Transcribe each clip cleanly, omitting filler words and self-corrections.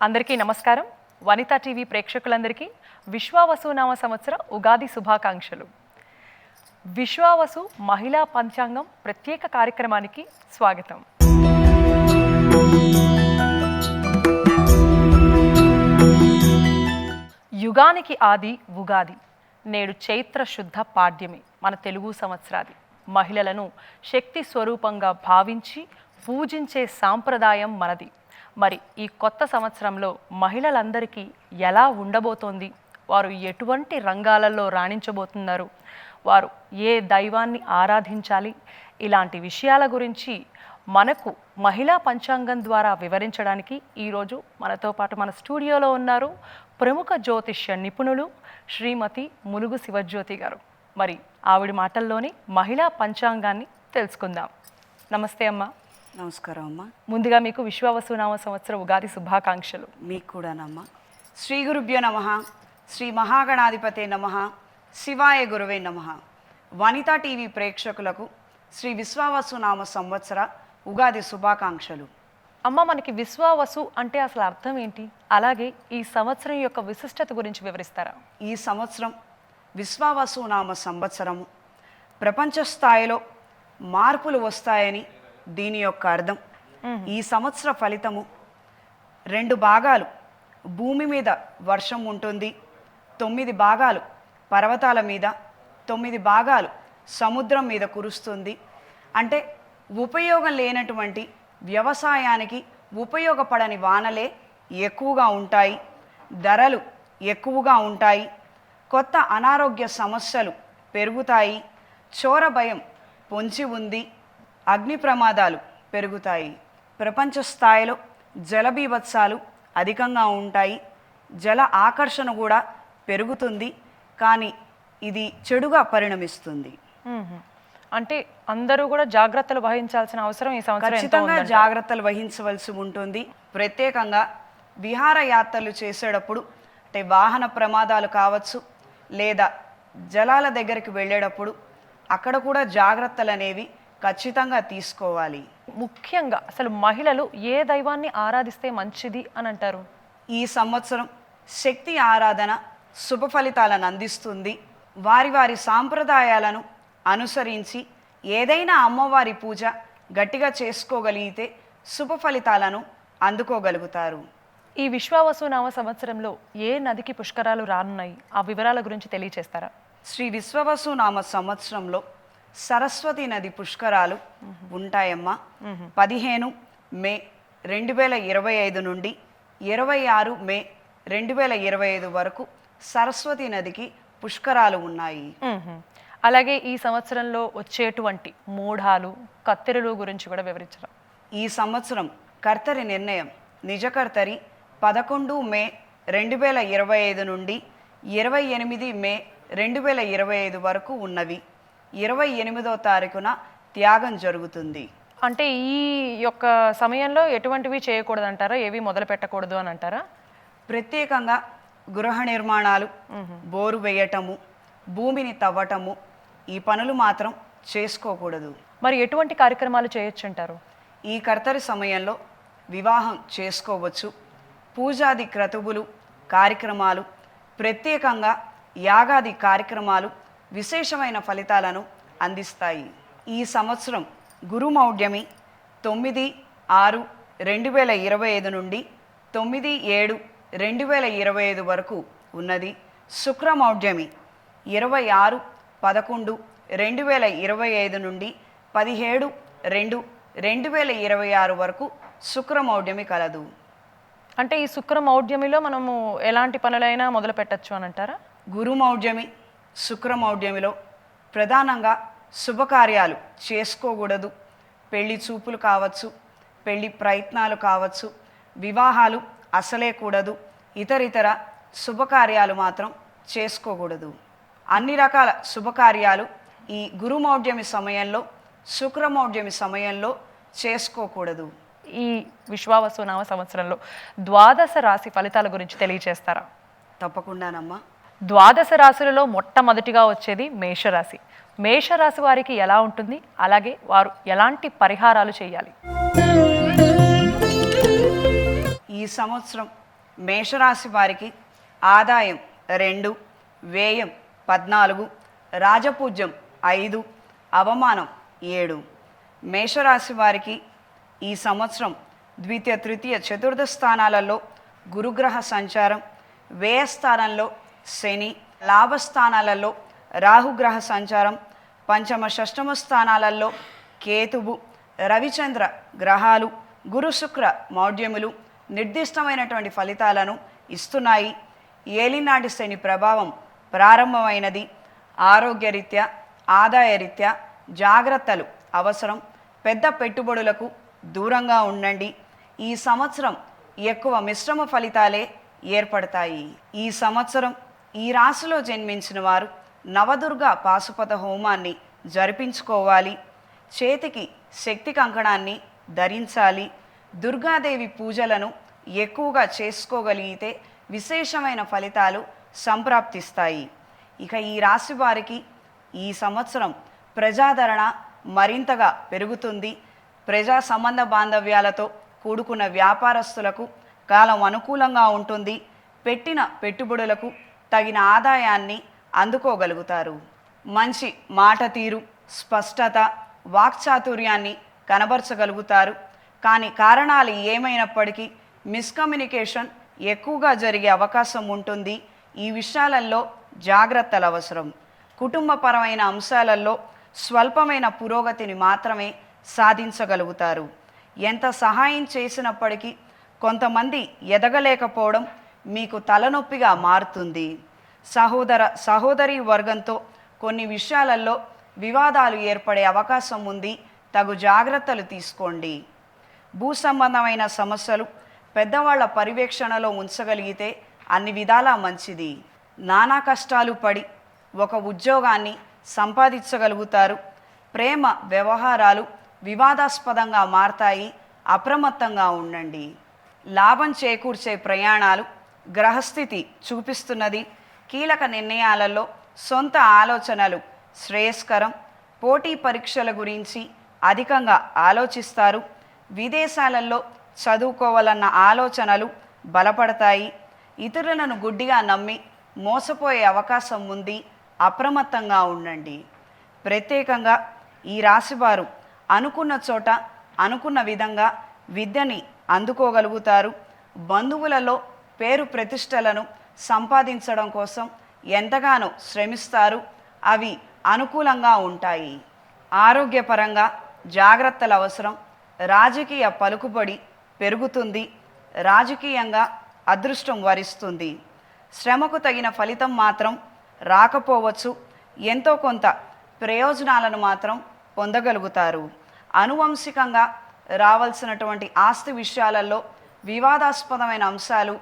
అందరికీ నమస్కారం. వనితా టీవీ ప్రేక్షకులందరికీ విశ్వావసునామ సంవత్సర ఉగాది శుభాకాంక్షలు. విశ్వావసు మహిళా పంచాంగం ప్రత్యేక కార్యక్రమానికి స్వాగతం. యుగానికి ఆది ఉగాది. నేడు చైత్ర శుద్ధ పాడ్యమి, మన తెలుగు సంవత్సరాది. మహిళలను శక్తి స్వరూపంగా భావించి పూజించే సాంప్రదాయం మనది. మరి ఈ కొత్త సంవత్సరంలో మహిళలందరికీ ఎలా ఉండబోతోంది, వారు ఎటువంటి రంగాలలో రాణించబోతున్నారు, వారు ఏ దైవాన్ని ఆరాధించాలి, ఇలాంటి విషయాల గురించి మనకు మహిళా పంచాంగం ద్వారా వివరించడానికి ఈరోజు మనతో పాటు మన స్టూడియోలో ఉన్నారు ప్రముఖ జ్యోతిష్య నిపుణులు శ్రీమతి ములుగు శివజ్యోతి గారు. మరి ఆవిడ మాటల్లోని మహిళా పంచాంగాన్ని తెలుసుకుందాం. నమస్తే అమ్మ. నమస్కారం అమ్మ. ముందుగా మీకు విశ్వావసునామ సంవత్సర ఉగాది శుభాకాంక్షలు. మీకు కూడానమ్మా. శ్రీ గురుభ్యో నమః. శ్రీ మహాగణాధిపతే నమః. శివాయ గురువే నమః. వనితా టీవీ ప్రేక్షకులకు శ్రీ విశ్వావసునామ సంవత్సర ఉగాది శుభాకాంక్షలు. అమ్మ, మనకి విశ్వావసు అంటే అసలు అర్థం ఏంటి, అలాగే ఈ సంవత్సరం యొక్క విశిష్టత గురించి వివరిస్తారా? ఈ సంవత్సరం విశ్వావసునామ సంవత్సరము ప్రపంచ స్థాయిలో మార్పులు వస్తాయని దీని యొక్క అర్థం. ఈ సంవత్సర ఫలితము 2 భాగాలు భూమి మీద వర్షం ఉంటుంది, 9 భాగాలు పర్వతాల మీద, 9 భాగాలు సముద్రం మీద కురుస్తుంది. అంటే ఉపయోగం లేనటువంటి వ్యవసాయానికి ఉపయోగపడని వానలే ఎక్కువగా ఉంటాయి, ధరలు ఎక్కువగా ఉంటాయి, కొత్త అనారోగ్య సమస్యలు పెరుగుతాయి, చోర భయం పొంచి ఉంది, అగ్ని ప్రమాదాలు పెరుగుతాయి. ప్రపంచ స్థాయిలో జలబీభత్సాలు అధికంగా ఉంటాయి, జల ఆకర్షణ కూడా పెరుగుతుంది, కానీ ఇది చెడుగా పరిణమిస్తుంది. అంటే అందరూ కూడా జాగ్రత్తలు వహించాల్సిన అవసరం ఈ సంవత్సరం ఖచ్చితంగా జాగ్రత్తలు వహించవలసి ఉంటుంది. ప్రత్యేకంగా విహారయాత్రలు చేసేటప్పుడు, అంటే వాహన ప్రమాదాలు కావచ్చు, లేదా జలాల దగ్గరికి వెళ్ళేటప్పుడు అక్కడ కూడా జాగ్రత్తలు అనేవి ఖచ్చితంగా తీసుకోవాలి. ముఖ్యంగా అసలు మహిళలు ఏ దైవాన్ని ఆరాధిస్తే మంచిది అని అంటారు? ఈ సంవత్సరం శక్తి ఆరాధన శుభ ఫలితాలను అందిస్తుంది. వారి వారి సాంప్రదాయాలను అనుసరించి ఏదైనా అమ్మవారి పూజ గట్టిగా చేసుకోగలిగితే శుభ ఫలితాలను అందుకోగలుగుతారు. ఈ విశ్వావసునామ సంవత్సరంలో ఏ నదికి పుష్కరాలు రానున్నాయి, ఆ వివరాల గురించి తెలియచేస్తారా? శ్రీ విశ్వవసునామ సంవత్సరంలో సరస్వతి నది పుష్కరాలు ఉంటాయమ్మా. 15 మే 2025 నుండి 26 మే 2025 వరకు సరస్వతి నదికి పుష్కరాలు ఉన్నాయి. అలాగే ఈ సంవత్సరంలో వచ్చేటువంటి మూఢాలు, కత్తెరలు గురించి కూడా వివరించరా? ఈ సంవత్సరం కర్తరి నిర్ణయం నిజకర్తరి 11 మే 2025 నుండి 28 మే 2025 వరకు ఉన్నవి. 28వ తారీఖున త్యాగం జరుగుతుంది. అంటే ఈ యొక్క సమయంలో ఎటువంటివి చేయకూడదు అంటారా, ఏవి మొదలు పెట్టకూడదు అని అంటారా? ప్రత్యేకంగా గృహ నిర్మాణాలు, బోరు వేయటము, భూమిని తవ్వటము, ఈ పనులు మాత్రం చేసుకోకూడదు. మరి ఎటువంటి కార్యక్రమాలు చేయొచ్చు అంటారు? ఈ కర్తరి సమయంలో వివాహం చేసుకోవచ్చు. పూజాది క్రతువులు, కార్యక్రమాలు, ప్రత్యేకంగా యాగాది కార్యక్రమాలు విశేషమైన ఫలితాలను అందిస్తాయి. ఈ సంవత్సరం గురుమౌఢ్యమి 9/6/2025 నుండి 9/7/2025 వరకు ఉన్నది. శుక్రమౌఢ్యమి 26/11/2025 నుండి 17/2/2026 వరకు శుక్రమౌఢ్యమి కలదు. అంటే ఈ శుక్రమౌఢ్యమిలో మనము ఎలాంటి పనులైనా మొదలు పెట్టచ్చు అని అంటారా? గురుమౌఢ్యమి, శుక్రమౌఢ్యమిలో ప్రధానంగా శుభకార్యాలు చేసుకోకూడదు. పెళ్లి చూపులు కావచ్చు, పెళ్లి ప్రయత్నాలు కావచ్చు, వివాహాలు అసలే కూడదు. ఇతరితర శుభకార్యాలు మాత్రం చేసుకోకూడదు. అన్ని రకాల శుభకార్యాలు ఈ గురుమౌఢ్యమి సమయంలో, శుక్రమౌఢ్యమి సమయంలో చేసుకోకూడదు. ఈ విశ్వావసునామ సంవత్సరంలో ద్వాదశ రాశి ఫలితాల గురించి తెలియజేస్తారా? తప్పకుండానమ్మా. ద్వాదశ రాశులలో మొట్టమొదటిగా వచ్చేది మేషరాశి. మేషరాశి వారికి ఎలా ఉంటుంది, అలాగే వారు ఎలాంటి పరిహారాలు చేయాలి? ఈ సంవత్సరం మేషరాశి వారికి ఆదాయం 2, వ్యయం 14, రాజపూజ్యం 5, అవమానం 7. మేషరాశి వారికి ఈ సంవత్సరం ద్వితీయ, తృతీయ, చతుర్థ స్థానాలలో గురుగ్రహ సంచారం, వ్యయస్థానంలో శని, లాభస్థానాలలో రాహుగ్రహ సంచారం, పంచమ, షష్టమ స్థానాలలో కేతువు, రవిచంద్ర గ్రహాలు, గురు శుక్ర మౌఢ్యములు నిర్దిష్టమైనటువంటి ఫలితాలను ఇస్తున్నాయి. ఏలినాటి శని ప్రభావం ప్రారంభమైనది. ఆరోగ్యరీత్యా, ఆదాయరీత్యా జాగ్రత్తలు అవసరం. పెద్ద పెట్టుబడులకు దూరంగా ఉండండి. ఈ సంవత్సరం ఎక్కువ మిశ్రమ ఫలితాలే ఏర్పడతాయి. ఈ సంవత్సరం ఈ రాశిలో జన్మించిన వారు నవదుర్గ పాశుపత హోమాన్ని జరిపించుకోవాలి. చేతికి శక్తి కంకణాన్ని ధరించాలి. దుర్గాదేవి పూజలను ఎక్కువగా చేసుకోగలిగితే విశేషమైన ఫలితాలు సంప్రాప్తిస్తాయి. ఇక ఈ రాశి వారికి ఈ సంవత్సరం ప్రజాదరణ మరింతగా పెరుగుతుంది. ప్రజా సంబంధ బాంధవ్యాలతో కూడుకున్న వ్యాపారస్తులకు కాలం అనుకూలంగా ఉంటుంది. పెట్టిన పెట్టుబడులకు తగిన ఆదాయాన్ని అందుకోగలుగుతారు. మంచి మాట తీరు, స్పష్టత, వాక్చాతుర్యాన్ని కనబరచగలుగుతారు. కానీ కారణాలు ఏమైనప్పటికీ మిస్కమ్యూనికేషన్ ఎక్కువగా జరిగే అవకాశం ఉంటుంది. ఈ విషయాలలో జాగ్రత్తలు అవసరం. కుటుంబపరమైన అంశాలలో స్వల్పమైన పురోగతిని మాత్రమే సాధించగలుగుతారు. ఎంత సహాయం చేసినప్పటికీ కొంతమంది ఎదగలేకపోవడం మీకు తలనొప్పిగా మారుతుంది. సహోదరి వర్గంతో కొన్ని విషయాలలో వివాదాలు ఏర్పడే అవకాశం ఉంది. తగు జాగ్రత్తలు తీసుకోండి. భూ సంబంధమైన సమస్యలు పెద్దవాళ్ల పర్యవేక్షణలో ఉంచగలిగితే అన్ని విధాలా మంచిది. నానా కష్టాలు పడి ఒక ఉద్యోగాన్ని సంపాదించగలుగుతారు. ప్రేమ వ్యవహారాలు వివాదాస్పదంగా మారతాయి. అప్రమత్తంగా ఉండండి. లాభం చేకూర్చే ప్రయాణాలు గ్రహస్థితి చూపిస్తున్నది. కీలక నిర్ణయాలలో సొంత ఆలోచనలు శ్రేయస్కరం. పోటీ పరీక్షల గురించి అధికంగా ఆలోచిస్తారు. విదేశాలలో చదువుకోవాలన్న ఆలోచనలు బలపడతాయి. ఇతరులను గుడ్డిగా నమ్మి మోసపోయే అవకాశం ఉంది. అప్రమత్తంగా ఉండండి. ప్రత్యేకంగా ఈ రాశివారు అనుకున్న చోట అనుకున్న విధంగా విద్యని అందుకోగలుగుతారు. బంధువులలో పేరు ప్రతిష్టలను సంపాదించడం కోసం ఎంతగానో శ్రమిస్తారు. అవి అనుకూలంగా ఉంటాయి. ఆరోగ్యపరంగా జాగ్రత్తలు అవసరం. రాజకీయ పలుకుబడి పెరుగుతుంది. రాజకీయంగా అదృష్టం వరిస్తుంది. శ్రమకు తగిన ఫలితం మాత్రం రాకపోవచ్చు. ఎంతో కొంత ప్రయోజనాలను మాత్రం పొందగలుగుతారు. అనువంశికంగా రావాల్సినటువంటి ఆస్తి విషయాలలో వివాదాస్పదమైన అంశాలు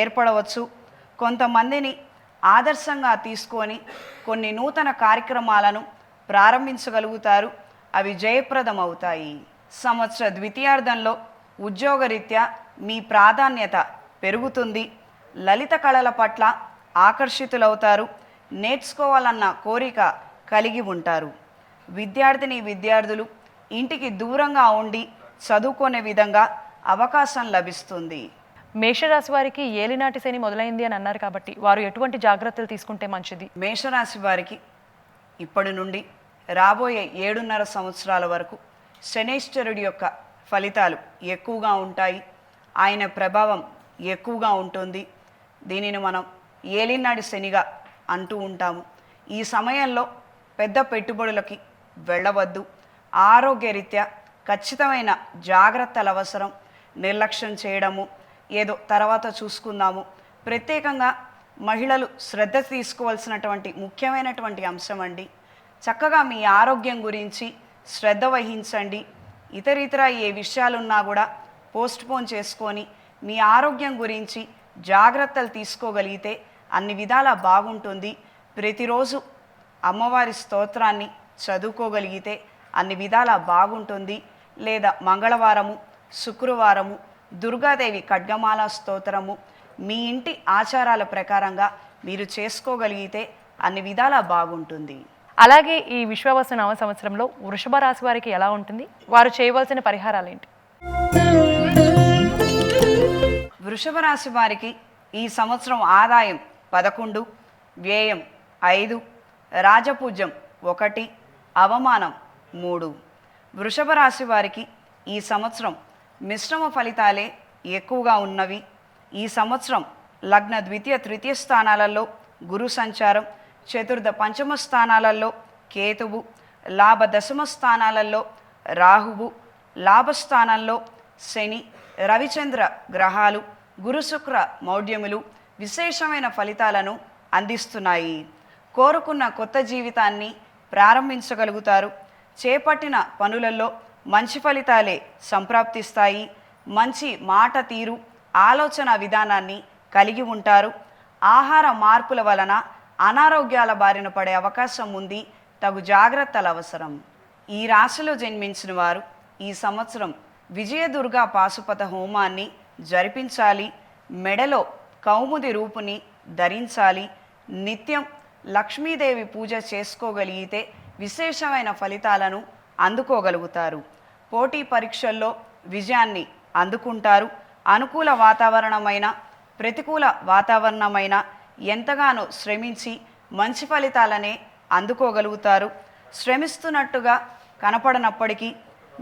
ఏర్పడవచ్చు. కొంతమందిని ఆదర్శంగా తీసుకొని కొన్ని నూతన కార్యక్రమాలను ప్రారంభించగలుగుతారు. అవి జయప్రదమవుతాయి. సంవత్సర ద్వితీయార్థంలో ఉద్యోగరీత్యా మీ ప్రాధాన్యత పెరుగుతుంది. లలిత కళల పట్ల ఆకర్షితులవుతారు. నేర్చుకోవాలన్న కోరిక కలిగి ఉంటారు. విద్యార్థులు ఇంటికి దూరంగా ఉండి చదువుకునే విధంగా అవకాశం లభిస్తుంది. మేషరాశి వారికి ఏలినాటి శని మొదలైంది అని అన్నారు కాబట్టి వారు ఎటువంటి జాగ్రత్తలు తీసుకుంటే మంచిది? మేషరాశి వారికి ఇప్పటి నుండి రాబోయే 7.5 సంవత్సరాల వరకు శనైశ్వరుడి యొక్క ఫలితాలు ఎక్కువగా ఉంటాయి. ఆయన ప్రభావం ఎక్కువగా ఉంటుంది. దీనిని మనం ఏలినాటి శనిగా అంటూ ఉంటాము. ఈ సమయంలో పెద్ద పెట్టుబడులకి వెళ్ళవద్దు. ఆరోగ్యరీత్యా ఖచ్చితమైన జాగ్రత్తలు అవసరం. నిర్లక్ష్యం చేయడము, ఏదో తర్వాత చూసుకుందాము. ప్రత్యేకంగా మహిళలు శ్రద్ధ తీసుకోవాల్సినటువంటి ముఖ్యమైనటువంటి అంశం అండి. చక్కగా మీ ఆరోగ్యం గురించి శ్రద్ధ వహించండి. ఇతర ఏ విషయాలున్నా కూడా పోస్ట్పోన్ చేసుకొని మీ ఆరోగ్యం గురించి జాగ్రత్తలు తీసుకోగలిగితే అన్ని విధాలా బాగుంటుంది. ప్రతిరోజు అమ్మవారి స్తోత్రాన్ని చదువుకోగలిగితే అన్ని విధాలా బాగుంటుంది. లేదా మంగళవారము, శుక్రవారము దుర్గాదేవి ఖడ్గమాల స్తోత్రము మీ ఇంటి ఆచారాల ప్రకారంగా మీరు చేసుకోగలిగితే అన్ని విధాలా బాగుంటుంది. అలాగే ఈ విశ్వావసు నవ సంవత్సరంలో వృషభ రాశి వారికి ఎలా ఉంటుంది? వారు చేయవలసిన పరిహారాలు ఏంటి? వృషభ రాశి వారికి ఈ సంవత్సరం ఆదాయం 11, వ్యయం 5, రాజపూజ్యం 1, అవమానం 3. వృషభ రాశి వారికి ఈ సంవత్సరం మిశ్రమ ఫలితాలే ఎక్కువగా ఉన్నవి. ఈ సంవత్సరం లగ్న ద్వితీయ తృతీయ స్థానాలలో గురు సంచారం, చతుర్థ పంచమ స్థానాలలో కేతువు, లాభ దశమ స్థానాలలో రాహువు, లాభస్థానంలో శని, రవిచంద్ర గ్రహాలు, గురు శుక్ర మౌఢ్యములు విశేషమైన ఫలితాలను అందిస్తున్నాయి. కోరుకున్న కొత్త జీవితాన్ని ప్రారంభించగలుగుతారు. చేపట్టిన పనులలో మంచి ఫలితాలే సంప్రాప్తిస్తాయి. మంచి మాట తీరు, ఆలోచన విధానాన్ని కలిగి ఉంటారు. ఆహార మార్పుల వలన అనారోగ్యాల బారిన పడే అవకాశం ఉంది. తగు జాగ్రత్తలు అవసరం. ఈ రాశిలో జన్మించిన వారు ఈ సంవత్సరం విజయదుర్గా పాశుపత హోమాన్ని జరిపించాలి. మెడలో కౌముది రూపుని ధరించాలి. నిత్యం లక్ష్మీదేవి పూజ చేసుకోగలిగితే విశేషమైన ఫలితాలను అందుకోగలుగుతారు. పోటీ పరీక్షల్లో విజయాన్ని అందుకుంటారు. అనుకూల వాతావరణమైన ప్రతికూల వాతావరణమైన ఎంతగానో శ్రమించి మంచి ఫలితాలనే అందుకోగలుగుతారు. శ్రమిస్తున్నట్టుగా కనపడనప్పటికీ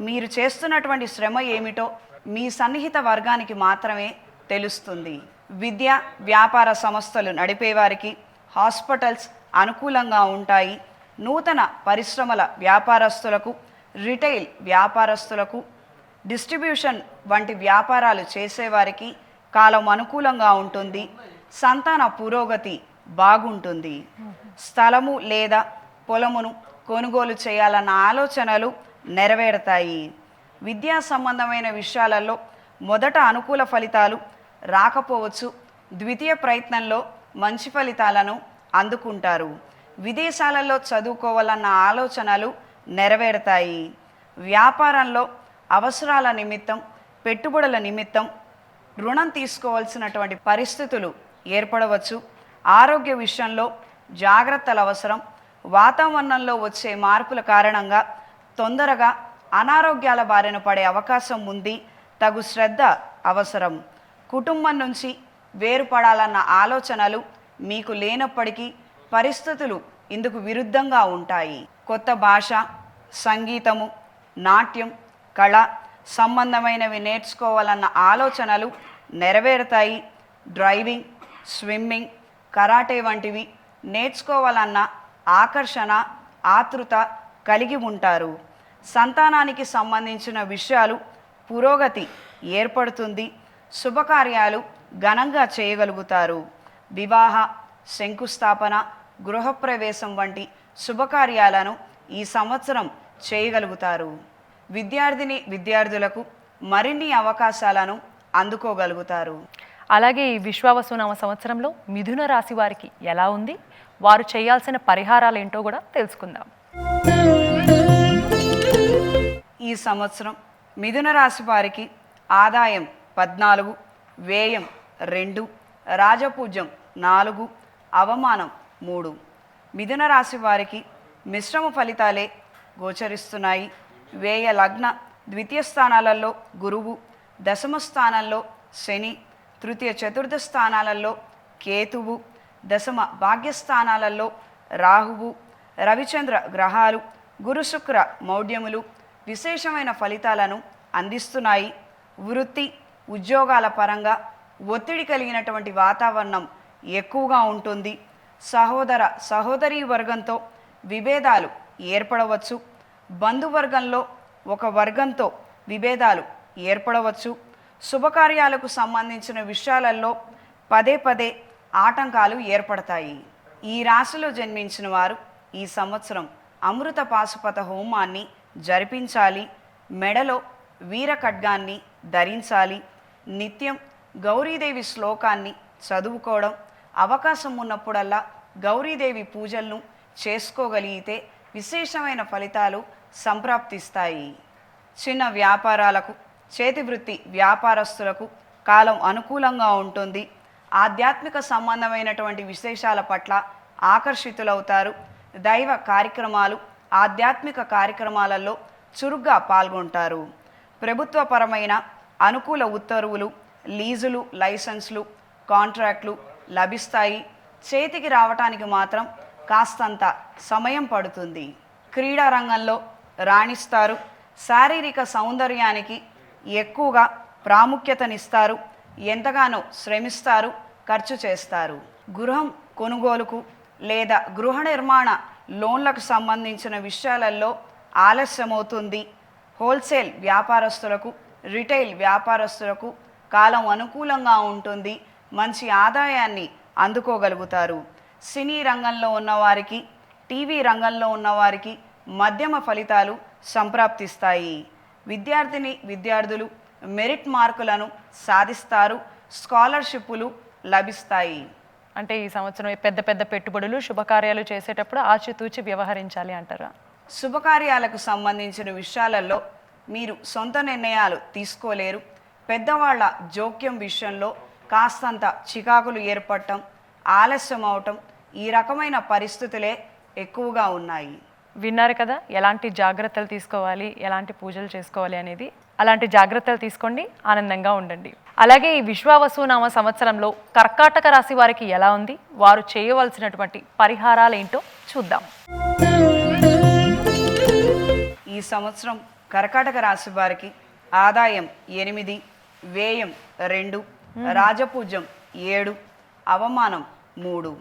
మీరు చేస్తున్నటువంటి శ్రమ ఏమిటో మీ సన్నిహిత వర్గానికి మాత్రమే తెలుస్తుంది. విద్య వ్యాపార సంస్థలు నడిపేవారికి హాస్పిటల్స్ అనుకూలంగా ఉంటాయి. నూతన పరిశ్రమల వ్యాపారస్తులకు, రిటైల్ వ్యాపారస్తులకు, డిస్ట్రిబ్యూషన్ వంటి వ్యాపారాలు చేసేవారికి కాలం అనుకూలంగా ఉంటుంది. సంతాన పురోగతి బాగుంటుంది. స్థలము లేదా పొలమును కొనుగోలు చేయాలన్న ఆలోచనలు నెరవేరుతాయి. విద్యా సంబంధమైన విషయాలలో మొదట అనుకూల ఫలితాలు రాకపోవచ్చు. ద్వితీయ ప్రయత్నంలో మంచి ఫలితాలను అందుకుంటారు. విదేశాలలో చదువుకోవాలన్న ఆలోచనలు నెరవేరుతాయి. వ్యాపారంలో అవసరాల నిమిత్తం, పెట్టుబడుల నిమిత్తం రుణం తీసుకోవాల్సినటువంటి పరిస్థితులు ఏర్పడవచ్చు. ఆరోగ్య విషయంలో జాగ్రత్తలు అవసరం. వాతావరణంలో వచ్చే మార్పుల కారణంగా తొందరగా అనారోగ్యాల బారిన పడే అవకాశం ఉంది. తగు శ్రద్ధ అవసరం. కుటుంబం నుంచి వేరుపడాలన్న ఆలోచనలు మీకు లేనప్పటికీ పరిస్థితులు ఇందుకు విరుద్ధంగా ఉంటాయి. కొత్త భాష, సంగీతము, నాట్యం, కళ సంబంధమైనవి నేర్చుకోవాలన్న ఆలోచనలు నెరవేరుతాయి. డ్రైవింగ్, స్విమ్మింగ్, కరాటే వంటివి నేర్చుకోవాలన్న ఆకర్షణ, ఆతృత కలిగి ఉంటారు. సంతానానికి సంబంధించిన విషయాలు పురోగతి ఏర్పడుతుంది. శుభకార్యాలు ఘనంగా చేయగలుగుతారు. వివాహ, శంకుస్థాపన, గృహప్రవేశం వంటి శుభకార్యాలను ఈ సంవత్సరం చేయగలుగుతారు. విద్యార్థులకు మరిన్ని అవకాశాలను అందుకోగలుగుతారు. అలాగే ఈ విశ్వావసునామ సంవత్సరంలో మిథున రాశి వారికి ఎలా ఉంది, వారు చేయాల్సిన పరిహారాలు ఏంటో కూడా తెలుసుకుందాం. ఈ సంవత్సరం మిథున రాశి వారికి ఆదాయం 14, వ్యయం 2, రాజపూజ్యం 4, అవమానం 3. మిథున రాశి వారికి మిశ్రమ ఫలితాలే గోచరిస్తున్నాయి. వ్యయ లగ్న ద్వితీయ స్థానాలలో గురువు, దశమ స్థానంలో శని, తృతీయ చతుర్థ స్థానాలలో కేతువు, దశమ భాగ్యస్థానాలలో రాహువు, రవిచంద్ర గ్రహాలు, గురు శుక్ర మౌఢ్యములు విశేషమైన ఫలితాలను అందిస్తున్నాయి. వృత్తి ఉద్యోగాల పరంగా ఒత్తిడి కలిగినటువంటి వాతావరణం ఎక్కువగా ఉంటుంది. సహోదరీ వర్గంతో విభేదాలు ఏర్పడవచ్చు. బంధువర్గంలో ఒక వర్గంతో విభేదాలు ఏర్పడవచ్చు. శుభకార్యాలకు సంబంధించిన విషయాలలో పదే ఆటంకాలు ఏర్పడతాయి. ఈ రాశిలో జన్మించిన వారు ఈ సంవత్సరం అమృత పాశుపత హోమాన్ని జరిపించాలి. మెడలో వీర ఖడ్గాన్ని ధరించాలి. నిత్యం గౌరీదేవి శ్లోకాన్ని చదువుకోవడం, అవకాశం ఉన్నప్పుడల్లా గౌరీదేవి పూజలను చేసుకోగలిగితే విశేషమైన ఫలితాలు సంప్రాప్తిస్తాయి. చిన్న వ్యాపారాలకు, చేతివృత్తి వ్యాపారస్తులకు కాలం అనుకూలంగా ఉంటుంది. ఆధ్యాత్మిక సంబంధమైనటువంటి విశేషాల పట్ల ఆకర్షితులవుతారు. దైవ కార్యక్రమాలు, ఆధ్యాత్మిక కార్యక్రమాలలో చురుగ్గా పాల్గొంటారు. ప్రభుత్వపరమైన అనుకూల ఉత్తర్వులు, లీజులు, లైసెన్స్లు, కాంట్రాక్ట్లు లభిస్తాయి. చేతికి రావటానికి మాత్రం కాస్తంత సమయం పడుతుంది. క్రీడా రంగంలో రాణిస్తారు. శారీరక సౌందర్యానికి ఎక్కువగా ప్రాముఖ్యతనిస్తారు. ఎంతగానో శ్రమిస్తారు, ఖర్చు చేస్తారు. గృహం కొనుగోలుకు లేదా గృహ నిర్మాణ లోన్లకు సంబంధించిన విషయాలలో ఆలస్యమవుతుంది. హోల్సేల్ వ్యాపారస్తులకు, రిటైల్ వ్యాపారస్తులకు కాలం అనుకూలంగా ఉంటుంది. మంచి ఆదాయాన్ని అందుకోగలుగుతారు. సినీ రంగంలో ఉన్నవారికి, టీవీ రంగంలో ఉన్నవారికి మధ్యమ ఫలితాలు సంప్రాప్తిస్తాయి. విద్యార్థులు మెరిట్ మార్కులను సాధిస్తారు. స్కాలర్షిప్పులు లభిస్తాయి. అంటే ఈ సంవత్సరం పెద్ద పెద్ద పెట్టుబడులు, శుభకార్యాలు చేసేటప్పుడు ఆచితూచి వ్యవహరించాలి అంటారా? శుభకార్యాలకు సంబంధించిన విషయాలలో మీరు సొంత నిర్ణయాలు తీసుకోలేరు. పెద్దవాళ్ల జోక్యం విషయంలో కాస్తంత చికాకులు ఏర్పడటం, ఆలస్యం అవటం, ఈ రకమైన పరిస్థితులే ఎక్కువగా ఉన్నాయి. విన్నారు కదా, ఎలాంటి జాగ్రత్తలు తీసుకోవాలి, ఎలాంటి పూజలు చేసుకోవాలి అనేది. అలాంటి జాగ్రత్తలు తీసుకోండి, ఆనందంగా ఉండండి. అలాగే ఈ విశ్వావసునామ సంవత్సరంలో కర్కాటక రాశి వారికి ఎలా ఉంది, వారు చేయవలసినటువంటి పరిహారాలు ఏంటో చూద్దాం. ఈ సంవత్సరం కర్కాటక రాశి వారికి ఆదాయం 8, వ్యయం 2, రాజపూజ్యం 7, అవమానం 3.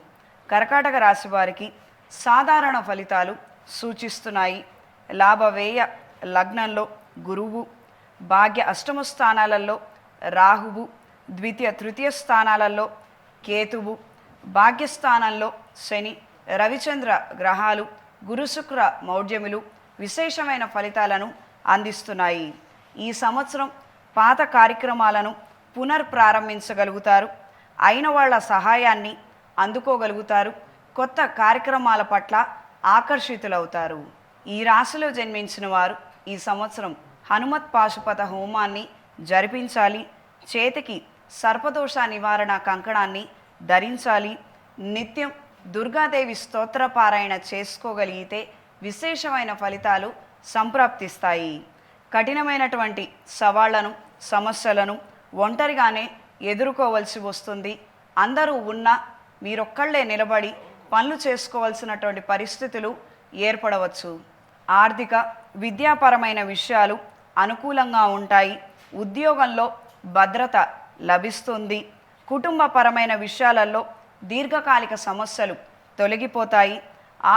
కర్కాటక రాశి వారికి సాధారణ ఫలితాలు సూచిస్తున్నాయి. లాభవ్యయ లగ్నంలో గురువు, భాగ్య అష్టమ స్థానాలలో రాహువు, ద్వితీయ తృతీయ స్థానాలలో కేతువు, భాగ్యస్థానంలో శని, రవిచంద్ర గ్రహాలు, గురుశుక్ర మౌఢ్యములు విశేషమైన ఫలితాలను అందిస్తున్నాయి. ఈ సంవత్సరం పాత కార్యక్రమాలను పునర్ప్రారంభించగలుగుతారు. అయిన వాళ్ళ సహాయాన్ని అందుకోగలుగుతారు. కొత్త కార్యక్రమాల పట్ల ఆకర్షితులవుతారు. ఈ రాశిలో జన్మించిన వారు ఈ సంవత్సరం హనుమత్ పాశుపత హోమాన్ని జరిపించాలి. చేతికి సర్పదోష నివారణ కంకణాన్ని ధరించాలి. నిత్యం దుర్గాదేవి స్తోత్రపారాయణ చేసుకోగలిగితే విశేషమైన ఫలితాలు సంప్రాప్తిస్తాయి. కఠినమైనటువంటి సవాళ్లను, సమస్యలను ఒంటరిగానే ఎదుర్కోవలసి వస్తుంది. అందరూ ఉన్నా మీరొక్కళ్లే నిలబడి పనులు చేసుకోవాల్సినటువంటి పరిస్థితులు ఏర్పడవచ్చు. ఆర్థిక, విద్యాపరమైన విషయాలు అనుకూలంగా ఉంటాయి. ఉద్యోగంలో భద్రత లభిస్తుంది. కుటుంబపరమైన విషయాలలో దీర్ఘకాలిక సమస్యలు తొలగిపోతాయి.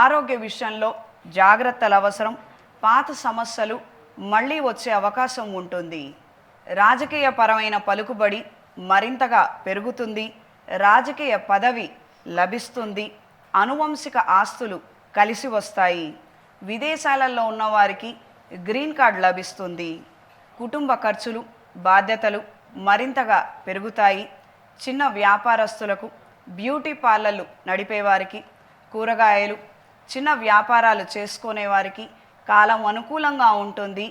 ఆరోగ్య విషయంలో జాగ్రత్తలు అవసరం. పాత సమస్యలు మళ్ళీ వచ్చే అవకాశం ఉంటుంది. రాజకీయపరమైన పలుకుబడి మరింతగా పెరుగుతుంది. రాజకీయ పదవి లభిస్తుంది. అనువంశిక ఆస్తులు కలిసి వస్తాయి. విదేశాలలో ఉన్నవారికి గ్రీన్ కార్డ్ లభిస్తుంది. కుటుంబ ఖర్చులు, బాధ్యతలు మరింతగా పెరుగుతాయి. చిన్న వ్యాపారస్తులకు, బ్యూటీ పార్లర్లు నడిపేవారికి, కూరగాయలు, చిన్న వ్యాపారాలు చేసుకునేవారికి కాలం అనుకూలంగా ఉంటుంది.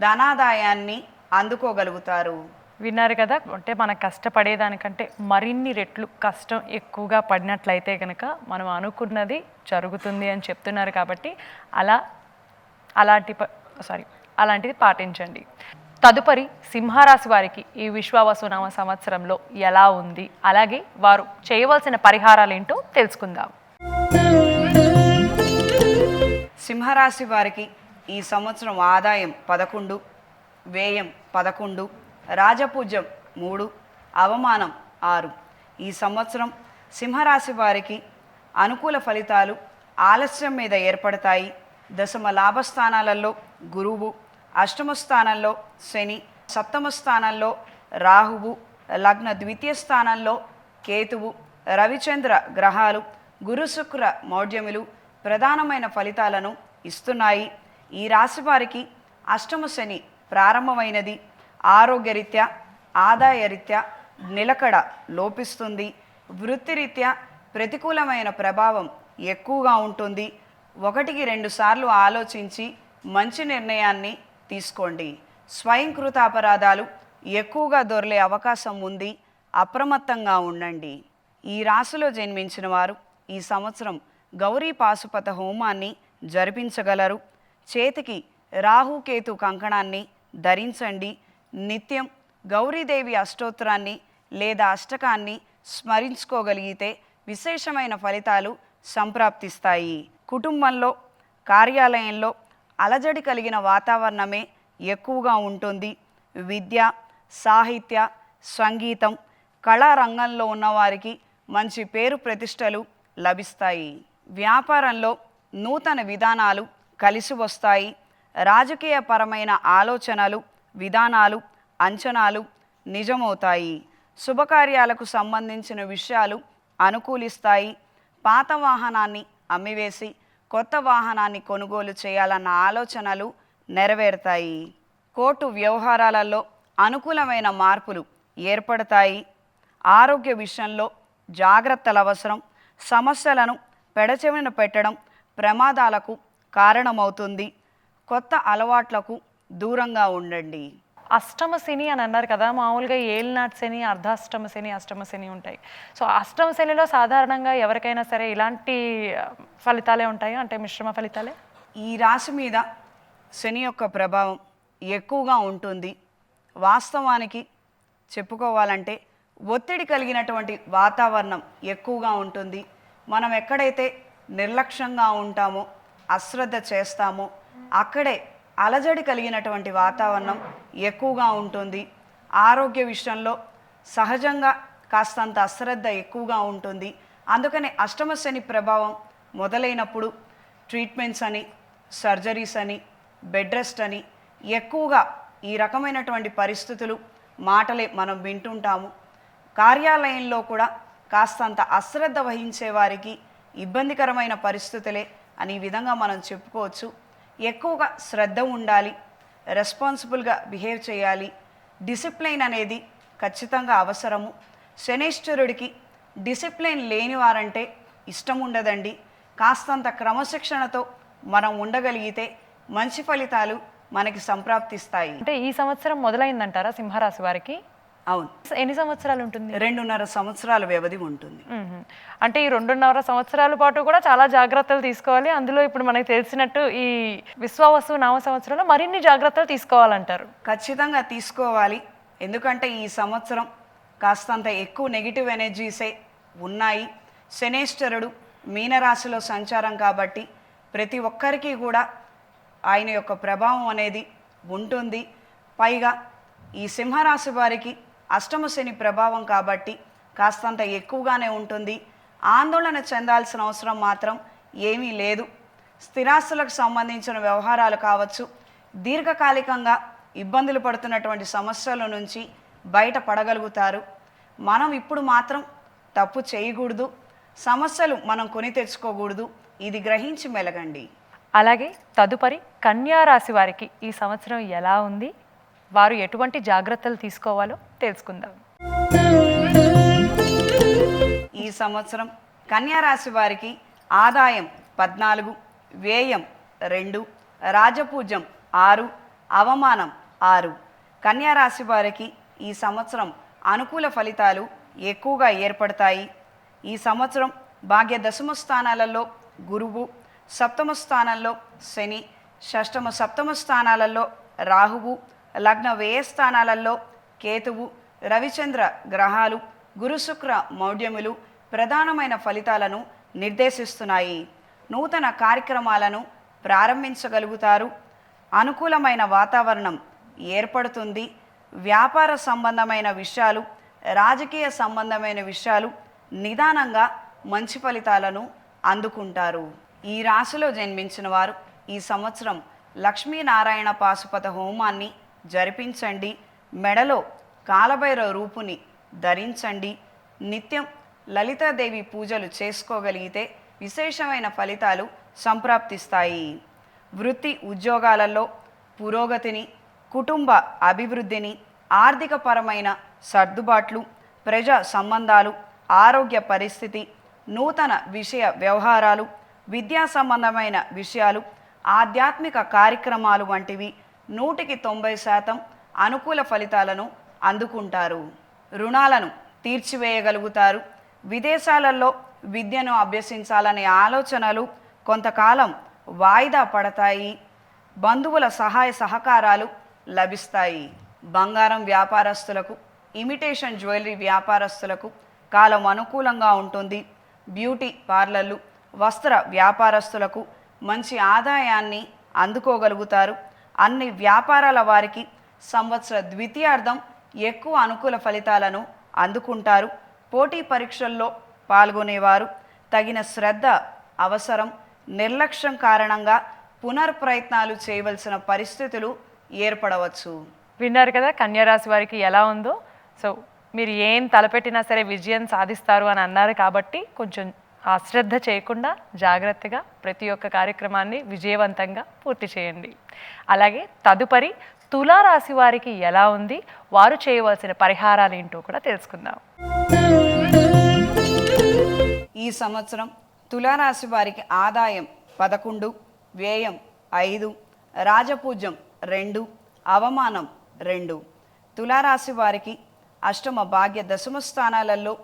ధనాదాయాన్ని అందుకోగలుగుతారు. విన్నారు కదా, అంటే మనం కష్టపడేదానికంటే మరిన్ని రెట్లు కష్టం ఎక్కువగా పడినట్లయితే కనుక మనం అనుకున్నది జరుగుతుంది అని చెప్తున్నారు. కాబట్టి అలాంటిది పాటించండి. తదుపరి సింహరాశి వారికి ఈ విశ్వావసునామ సంవత్సరంలో ఎలా ఉంది, అలాగే వారు చేయవలసిన పరిహారాలు ఏంటో తెలుసుకుందాం. సింహరాశి వారికి ఈ సంవత్సరం ఆదాయం 11, వ్యయం 11, రాజపూజ్యం 3, అవమానం 6. ఈ సంవత్సరం సింహరాశి వారికి అనుకూల ఫలితాలు ఆలస్యం మీద ఏర్పడతాయి. దశమ లాభస్థానాలలో గురువు, అష్టమ స్థానంలో శని, సప్తమ స్థానంలో రాహువు, లగ్న ద్వితీయ స్థానంలో కేతువు, రవిచంద్ర గ్రహాలు, గురుశుక్ర మౌఢ్యములు ప్రధానమైన ఫలితాలను ఇస్తున్నాయి. ఈ రాశి వారికి అష్టమ శని ప్రారంభమైనది. ఆరోగ్యరీత్యా, ఆదాయరీత్యా నిలకడ లోపిస్తుంది. వృత్తిరీత్యా ప్రతికూలమైన ప్రభావం ఎక్కువగా ఉంటుంది. 1-2 సార్లు ఆలోచించి మంచి నిర్ణయాన్ని తీసుకోండి. స్వయంకృత అపరాధాలు ఎక్కువగా దొర్లే అవకాశం ఉంది. అప్రమత్తంగా ఉండండి. ఈ రాశిలో జన్మించిన వారు ఈ సంవత్సరం గౌరీ పాశుపత హోమాన్ని జరిపించగలరు. చేతికి రాహుకేతు కంకణాన్ని ధరించండి. నిత్యం గౌరీదేవి అష్టోత్తరాన్ని లేదా అష్టకాన్ని స్మరించుకోగలిగితే విశేషమైన ఫలితాలు సంప్రాప్తిస్తాయి. కుటుంబంలో, కార్యాలయంలో అలజడి కలిగిన వాతావరణమే ఎక్కువగా ఉంటుంది. విద్య, సాహిత్య, సంగీతం, కళారంగంలో ఉన్నవారికి మంచి పేరు ప్రతిష్టలు లభిస్తాయి. వ్యాపారంలో నూతన విధానాలు కలిసి వస్తాయి. రాజకీయపరమైన ఆలోచనలు, విధానాలు, అంచనాలు నిజమవుతాయి. శుభకార్యాలకు సంబంధించిన విషయాలు అనుకూలిస్తాయి. పాత వాహనాన్ని అమ్మివేసి కొత్త వాహనాన్ని కొనుగోలు చేయాలన్న ఆలోచనలు నెరవేరుతాయి. కోర్టు వ్యవహారాలలో అనుకూలమైన మార్పులు ఏర్పడతాయి. ఆరోగ్య విషయంలో జాగ్రత్తలు అవసరం. సమస్యలను పెడచెవిన పెట్టడం ప్రమాదాలకు కారణమవుతుంది. కొత్త అలవాట్లకు దూరంగా ఉండండి. అష్టమ శని అని అన్నారు కదా, మామూలుగా ఏలినాటి శని, అర్ధాష్టమ శని, అష్టమ శని ఉంటాయి. సో అష్టమ శనిలో సాధారణంగా ఎవరికైనా సరే ఇలాంటి ఫలితాలే ఉంటాయి, అంటే మిశ్రమ ఫలితాలే. ఈ రాశి మీద శని యొక్క ప్రభావం ఎక్కువగా ఉంటుంది. వాస్తవానికి చెప్పుకోవాలంటే ఒత్తిడి కలిగినటువంటి వాతావరణం ఎక్కువగా ఉంటుంది. మనం ఎక్కడైతే నిర్లక్ష్యంగా ఉంటామో, అశ్రద్ధ చేస్తామో అక్కడే అలజడి కలిగినటువంటి వాతావరణం ఎక్కువగా ఉంటుంది. ఆరోగ్య విషయంలో సహజంగా కాస్తంత అశ్రద్ధ ఎక్కువగా ఉంటుంది. అందుకని అష్టమ శని ప్రభావం మొదలైనప్పుడు ట్రీట్మెంట్స్ అని, సర్జరీస్ అని, బెడ్ రెస్ట్ అని ఎక్కువగా ఈ రకమైనటువంటి పరిస్థితులు, మాటలే మనం వింటుంటాము. కార్యాలయంలో కూడా కాస్తంత అశ్రద్ధ వహించే వారికి ఇబ్బందికరమైన పరిస్థితులే అని ఈ విధంగా మనం చెప్పుకోవచ్చు. ఎక్కువగా శ్రద్ధ ఉండాలి, రెస్పాన్సిబుల్గా బిహేవ్ చేయాలి. డిసిప్లైన్ అనేది ఖచ్చితంగా అవసరము. శనేశ్వరుడికి డిసిప్లైన్ లేని వారంటే ఇష్టం ఉండదండి. కాస్తంత క్రమశిక్షణతో మనం ఉండగలిగితే మంచి ఫలితాలు మనకి సంప్రాప్తిస్తాయి. అంటే ఈ సంవత్సరం మొదలైందంటారా సింహరాశి వారికి? అవును. ఎన్ని సంవత్సరాలు ఉంటుంది? 2.5 సంవత్సరాల వ్యవధి ఉంటుంది. అంటే ఈ 2.5 సంవత్సరాల పాటు కూడా చాలా జాగ్రత్తలు తీసుకోవాలి. అందులో ఇప్పుడు మనకి తెలిసినట్టు ఈ విశ్వావసు నామ సంవత్సరంలో మరిన్ని జాగ్రత్తలు తీసుకోవాలంటారు. ఖచ్చితంగా తీసుకోవాలి. ఎందుకంటే ఈ సంవత్సరం కాస్తంత ఎక్కువ నెగిటివ్ ఎనర్జీసే ఉన్నాయి. శనేశ్వరుడు మీనరాశిలో సంచారం కాబట్టి ప్రతి ఒక్కరికి కూడా ఆయన యొక్క ప్రభావం అనేది ఉంటుంది. పైగా ఈ సింహరాశి వారికి అష్టమ శని ప్రభావం కాబట్టి కాస్తంత ఎక్కువగానే ఉంటుంది. ఆందోళన చెందాల్సిన అవసరం మాత్రం ఏమీ లేదు. స్థిరాస్తులకు సంబంధించిన వ్యవహారాలు కావచ్చు, దీర్ఘకాలికంగా ఇబ్బందులు పడుతున్నటువంటి సమస్యల నుంచి బయటపడగలుగుతారు. మనం ఇప్పుడు మాత్రం తప్పు చేయకూడదు, సమస్యలు మనం కొని తెచ్చుకోకూడదు. ఇది గ్రహించి మెలగండి. అలాగే తదుపరి కన్యా రాశి వారికి ఈ సంవత్సరం ఎలా ఉంది, వారు ఎటువంటి జాగ్రత్తలు తీసుకోవాలో తెలుసుకుందాం. ఈ సంవత్సరం కన్యా రాశి వారికి ఆదాయం 14, వ్యయం 2, రాజపూజ్యం 6, అవమానం 6. కన్యా రాశి వారికి ఈ సంవత్సరం అనుకూల ఫలితాలు ఎక్కువగా ఏర్పడతాయి. ఈ సంవత్సరం భాగ్య దశమ స్థానాలలో గురువు, సప్తమ స్థానంలో శని, షష్టమ సప్తమ స్థానాలలో రాహువు, లగ్న వ్యయ స్థానాలలో కేతువు, రవిచంద్ర గ్రహాలు, గురు శుక్ర మౌఢ్యములు ప్రధానమైన ఫలితాలను నిర్దేశిస్తున్నాయి. నూతన కార్యక్రమాలను ప్రారంభించగలుగుతారు. అనుకూలమైన వాతావరణం ఏర్పడుతుంది. వ్యాపార సంబంధమైన విషయాలు, రాజకీయ సంబంధమైన విషయాలు నిదానంగా మంచి ఫలితాలను అందుకుంటారు. ఈ రాశిలో జన్మించిన వారు ఈ సంవత్సరం లక్ష్మీనారాయణ పాశుపత హోమాన్ని జరిపించండి. మెడలో కాలభైరవ రూపుని ధరించండి. నిత్యం లలితాదేవి పూజలు చేసుకోగలిగితే విశేషమైన ఫలితాలు సంప్రాప్తిస్తాయి. వృత్తి ఉద్యోగాలలో పురోగతిని, కుటుంబ అభివృద్ధిని, ఆర్థికపరమైన సర్దుబాట్లు, ప్రజా సంబంధాలు, ఆరోగ్య పరిస్థితి, నూతన విషయ వ్యవహారాలు, విద్యా సంబంధమైన విషయాలు, ఆధ్యాత్మిక కార్యక్రమాలు వంటివి 100% అనుకూల ఫలితాలను అందుకుంటారు. రుణాలను తీర్చివేయగలుగుతారు. విదేశాలలో విద్యను అభ్యసించాలనే ఆలోచనలు కొంతకాలం వాయిదా పడతాయి. బంధువుల సహాయ సహకారాలు లభిస్తాయి. బంగారం వ్యాపారస్తులకు ఇమిటేషన్ జ్యువెలరీ వ్యాపారస్తులకు కాలం అనుకూలంగా ఉంటుంది. బ్యూటీ పార్లర్లు, వస్త్ర వ్యాపారస్తులకు మంచి ఆదాయాన్ని అందుకోగలుగుతారు. అన్ని వ్యాపారాల వారికి సంవత్సర ద్వితీయార్థం ఎక్కువ అనుకూల ఫలితాలను అందుకుంటారు. పోటీ పరీక్షల్లో పాల్గొనేవారు తగిన శ్రద్ధ అవసరం. నిర్లక్ష్యం కారణంగా పునర్ప్రయత్నాలు చేయవలసిన పరిస్థితులు ఏర్పడవచ్చు. విన్నారు కదా కన్యారాశి వారికి ఎలా ఉందో. సో మీరు ఏం తలపెట్టినా సరే విజయం సాధిస్తారు అని అన్నారు కాబట్టి కొంచెం అశ్రద్ధ చేయకుండా జాగ్రత్తగా ప్రతి ఒక్క కార్యక్రమాన్ని విజయవంతంగా పూర్తి చేయండి. అలాగే తదుపరి తులారాశి వారికి ఎలా ఉంది, వారు చేయవలసిన పరిహారాలు ఏంటో కూడా తెలుసుకుందాం. ఈ సంవత్సరం తులారాశి వారికి ఆదాయం 11, వ్యయం 5, రాజపూజ్యం 2, అవమానం 2. తులారాశి వారికి అష్టమ భాగ్య దశమ స్థానాలలో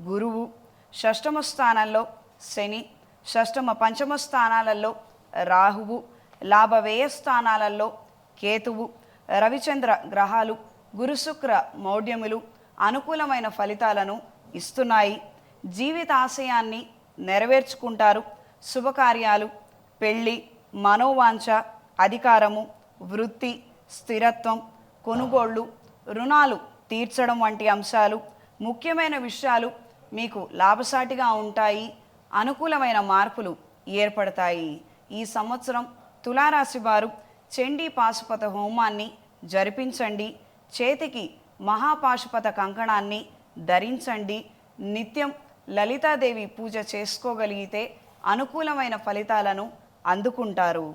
గురువు, షష్టమ స్థానంలో శని, షష్టమ పంచమ స్థానాలలో రాహువు, లాభవ్యయ స్థానాలలో కేతువు, రవిచంద్ర గ్రహాలు గురుశుక్ర మౌఢ్యములు అనుకూలమైన ఫలితాలను ఇస్తున్నాయి. జీవితాశయాన్ని నెరవేర్చుకుంటారు. శుభకార్యాలు, పెళ్ళి, మనోవాంఛ, అధికారము, వృత్తి, స్థిరత్వం, కొనుగోళ్ళు, రుణాలు తీర్చడం వంటి అంశాలు, ముఖ్యమైన విషయాలు మీకు లాభసాటిగా ఉంటాయి. అనుకూలమైన మార్పులు ఏర్పడతాయి. ఈ సంవత్సరం తులారాశి వారు చండీ పాశుపత హోమాన్ని జరిపించండి. చేతికి మహాపాశుపత కంకణాన్ని ధరించండి. నిత్యం లలితాదేవి పూజ చేసుకోగలిగితే అనుకూలమైన ఫలితాలను అందుకుంటారు.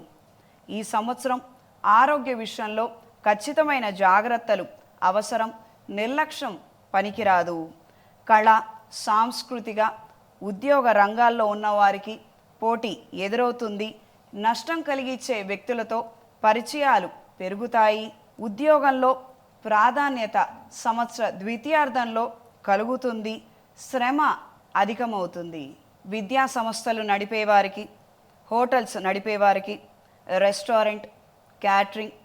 ఈ సంవత్సరం ఆరోగ్య విషయంలో ఖచ్చితమైన జాగ్రత్తలు అవసరం. నిర్లక్ష్యం పనికిరాదు. కళ, సాంస్కృతిక, ఉద్యోగ రంగాల్లో ఉన్నవారికి పోటీ ఎదురవుతుంది. నష్టం కలిగించే వ్యక్తులతో పరిచయాలు పెరుగుతాయి. ఉద్యోగంలో ప్రాధాన్యత సంవత్సర ద్వితీయార్థంలో కలుగుతుంది. శ్రమ అధికమవుతుంది. విద్యా సంస్థలు నడిపేవారికి, హోటల్స్ నడిపేవారికి, రెస్టారెంట్, క్యాటరింగ్,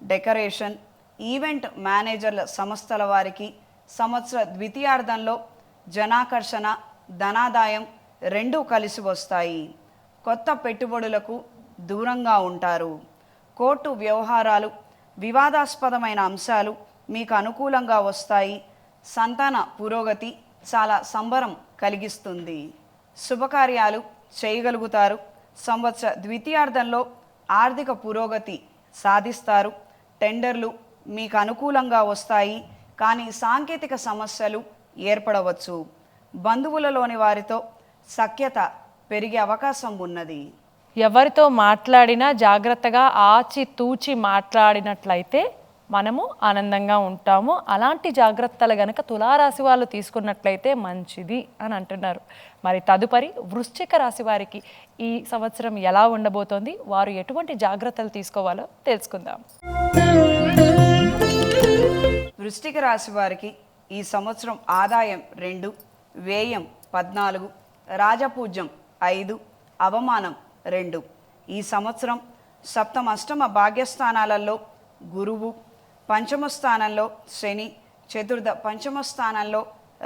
డెకరేషన్, ఈవెంట్ మేనేజర్ల సంస్థల వారికి సంవత్సర ద్వితీయార్థంలో జనాకర్షణ, ధనాదాయం రెండూ కలిసి వస్తాయి. కొత్త పెట్టుబడులకు దూరంగా ఉంటారు. కోర్టు వ్యవహారాలు, వివాదాస్పదమైన అంశాలు మీకు అనుకూలంగా వస్తాయి. సంతాన పురోగతి చాలా సంబరం కలిగిస్తుంది. శుభకార్యాలు చేయగలుగుతారు. సంవత్సర ద్వితీయార్థంలో ఆర్థిక పురోగతి సాధిస్తారు. టెండర్లు మీకు అనుకూలంగా వస్తాయి. కానీ సాంకేతిక సమస్యలు ఏర్పడవచ్చు. బంధువులలోని వారితో సఖ్యత పెరిగే అవకాశం ఉన్నది. ఎవరితో మాట్లాడినా జాగ్రత్తగా ఆచితూచి మాట్లాడినట్లయితే మనము ఆనందంగా ఉంటాము. అలాంటి జాగ్రత్తలు గనక తులారాశి వాళ్ళు తీసుకున్నట్లయితే మంచిది అని అంటున్నారు. మరి తదుపరి వృశ్చిక రాశి వారికి ఈ సంవత్సరం ఎలా ఉండబోతోంది, వారు ఎటువంటి జాగ్రత్తలు తీసుకోవాలో తెలుసుకుందాం. వృశ్చిక రాశి వారికి ఈ సంవత్సరం ఆదాయం 2, వ్యయం 14, రాజపూజ్యం 5, అవమానం 2. ఈ సంవత్సరం సప్తమ అష్టమ భాగ్యస్థానాలలో గురువు, పంచమ స్థానంలో శని, చతుర్థ పంచమ స్థానంలో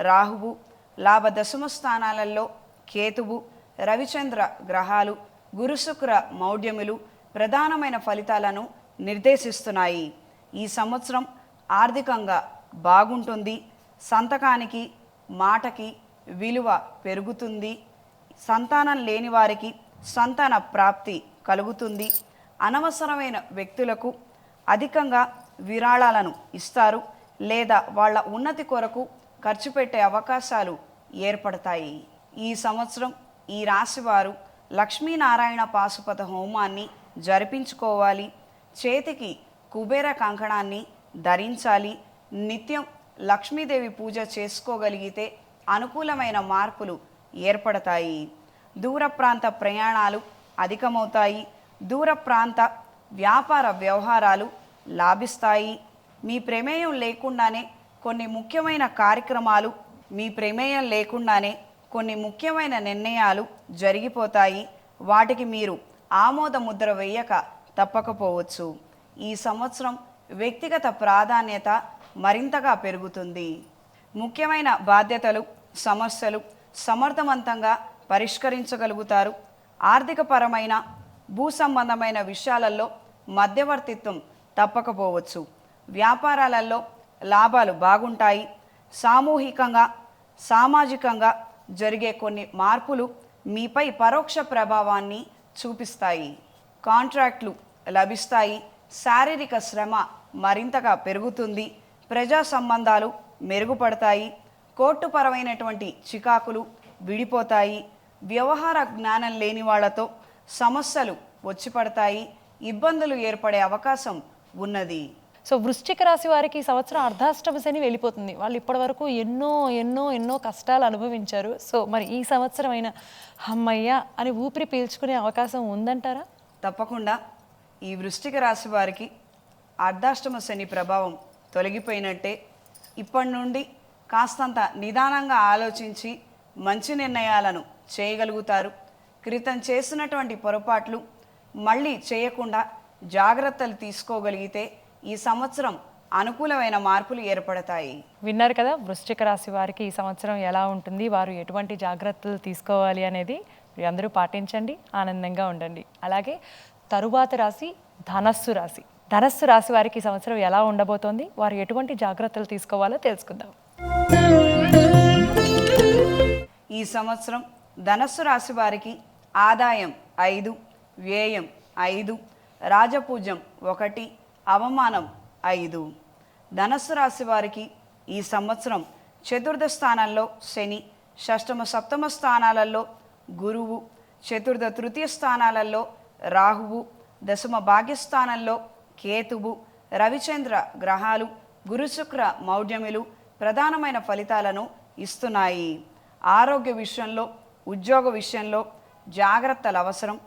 రాహువు, లాభ దశమ స్థానాలలో కేతువు, రవిచంద్ర గ్రహాలు గురుశుక్ర మౌఢ్యములు ప్రధానమైన ఫలితాలను నిర్దేశిస్తున్నాయి. ఈ సంవత్సరం ఆర్థికంగా బాగుంటుంది. సంతకానికి, మాటకి విలువ పెరుగుతుంది. సంతానం లేని వారికి సంతాన ప్రాప్తి కలుగుతుంది. అనవసరమైన వ్యక్తులకు అధికంగా విరాళాలను ఇస్తారు లేదా వాళ్ళ ఉన్నతి కొరకు ఖర్చు పెట్టే అవకాశాలు ఏర్పడతాయి. ఈ సంవత్సరం ఈ రాశివారు లక్ష్మీనారాయణ పాశుపత హోమాన్ని జరిపించుకోవాలి. చేతికి కుబేర కంకణాన్ని ధరించాలి. నిత్యం లక్ష్మీదేవి పూజ చేసుకోగలిగితే అనుకూలమైన మార్పులు ఏర్పడతాయి. దూర ప్రాంత ప్రయాణాలు అధికమవుతాయి. దూర ప్రాంత వ్యాపార వ్యవహారాలు లాభిస్తాయి. మీ ప్రమేయం లేకుండానే కొన్ని ముఖ్యమైన నిర్ణయాలు జరిగిపోతాయి. వాటికి మీరు ఆమోద ముద్ర వేయక తప్పకపోవచ్చు. ఈ సంవత్సరం వ్యక్తిగత ప్రాధాన్యత మరింతగా పెరుగుతుంది. ముఖ్యమైన బాధ్యతలు, సమస్యలు సమర్థవంతంగా పరిష్కరించగలుగుతారు. ఆర్థికపరమైన, భూ సంబంధమైన విషయాలలో మధ్యవర్తిత్వం తప్పకపోవచ్చు. వ్యాపారాలలో లాభాలు బాగుంటాయి. సామూహికంగా, సామాజికంగా జరిగే కొన్ని మార్పులు మీపై పరోక్ష ప్రభావాన్ని చూపిస్తాయి. కాంట్రాక్ట్లు లభిస్తాయి. శారీరక శ్రమ మరింతగా పెరుగుతుంది. ప్రజా సంబంధాలు మెరుగుపడతాయి. కోర్టుపరమైనటువంటి చికాకులు విడిపోతాయి. వ్యవహార జ్ఞానం లేని వాళ్లతో సమస్యలు వచ్చి పడతాయి. ఇబ్బందులు ఏర్పడే అవకాశం ఉన్నది. సో వృశ్చిక రాశి వారికి ఈ సంవత్సరం అర్ధాష్టమ శని వెళ్ళిపోతుంది. వాళ్ళు ఇప్పటివరకు ఎన్నో ఎన్నో ఎన్నో కష్టాలు అనుభవించారు. సో మరి ఈ సంవత్సరం అయినా అమ్మయ్య అని ఊపిరి పీల్చుకునే అవకాశం ఉందంటారా? తప్పకుండా. ఈ వృశ్చిక రాశి వారికి అర్ధాష్టమ శని ప్రభావం తొలగిపోయినట్టే. ఇప్పటి నుండి కాస్తంత నిదానంగా ఆలోచించి మంచి నిర్ణయాలను చేయగలుగుతారు. క్రితం చేసినటువంటి పొరపాట్లు మళ్ళీ చేయకుండా జాగ్రత్తలు తీసుకోగలిగితే ఈ సంవత్సరం అనుకూలమైన మార్పులు ఏర్పడతాయి. విన్నారు కదా, వృశ్చిక రాశి వారికి ఈ సంవత్సరం ఎలా ఉంటుంది, వారు ఎటువంటి జాగ్రత్తలు తీసుకోవాలి అనేది అందరూ పాటించండి, ఆనందంగా ఉండండి. అలాగే తరువాత రాశి ధనస్సు రాశి. ధనస్సు రాశి వారికి ఈ సంవత్సరం ఎలా ఉండబోతోంది, వారు ఎటువంటి జాగ్రత్తలు తీసుకోవాలో తెలుసుకుందాం. ఈ సంవత్సరం ధనస్సు రాశి వారికి ఆదాయం 5, వ్యయం 5, రాజపూజ్యం 1, అవమానం 5. ధనస్సు రాశి వారికి ఈ సంవత్సరం చతుర్థ స్థానంలో శని, షష్టమ సప్తమ స్థానాలలో గురువు, చతుర్థ తృతీయ స్థానాలలో రాహువు, దశమ భాగ్యస్థానంలో కేతువు, రవిచంద్ర గ్రహాలు గురుశుక్ర మౌఢ్యములు ప్రధానమైన ఫలితాలను ఇస్తున్నాయి. ఆరోగ్య విషయంలో, ఉద్యోగ విషయంలో జాగ్రత్తలు అవసరం.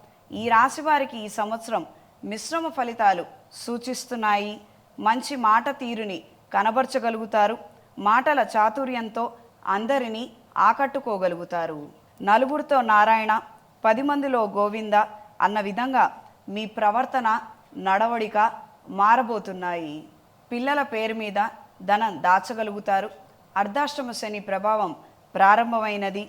ఈ రాశి వారికి ఈ సంవత్సరం మిశ్రమ ఫలితాలు సూచిస్తున్నాయి. మంచి మాట తీరుని కనబరచగలుగుతారు. మాటల చాతుర్యంతో అందరినీ ఆకట్టుకోగలుగుతారు. నలుగురితో నారాయణ, 10 మందిలో గోవింద అన్న విధంగా మీ ప్రవర్తన, నడవడిక మారబోతున్నాయి. పిల్లల పేరు మీద ధనం దాచగలుగుతారు. అర్ధాష్టమ శని ప్రభావం ప్రారంభమైనది.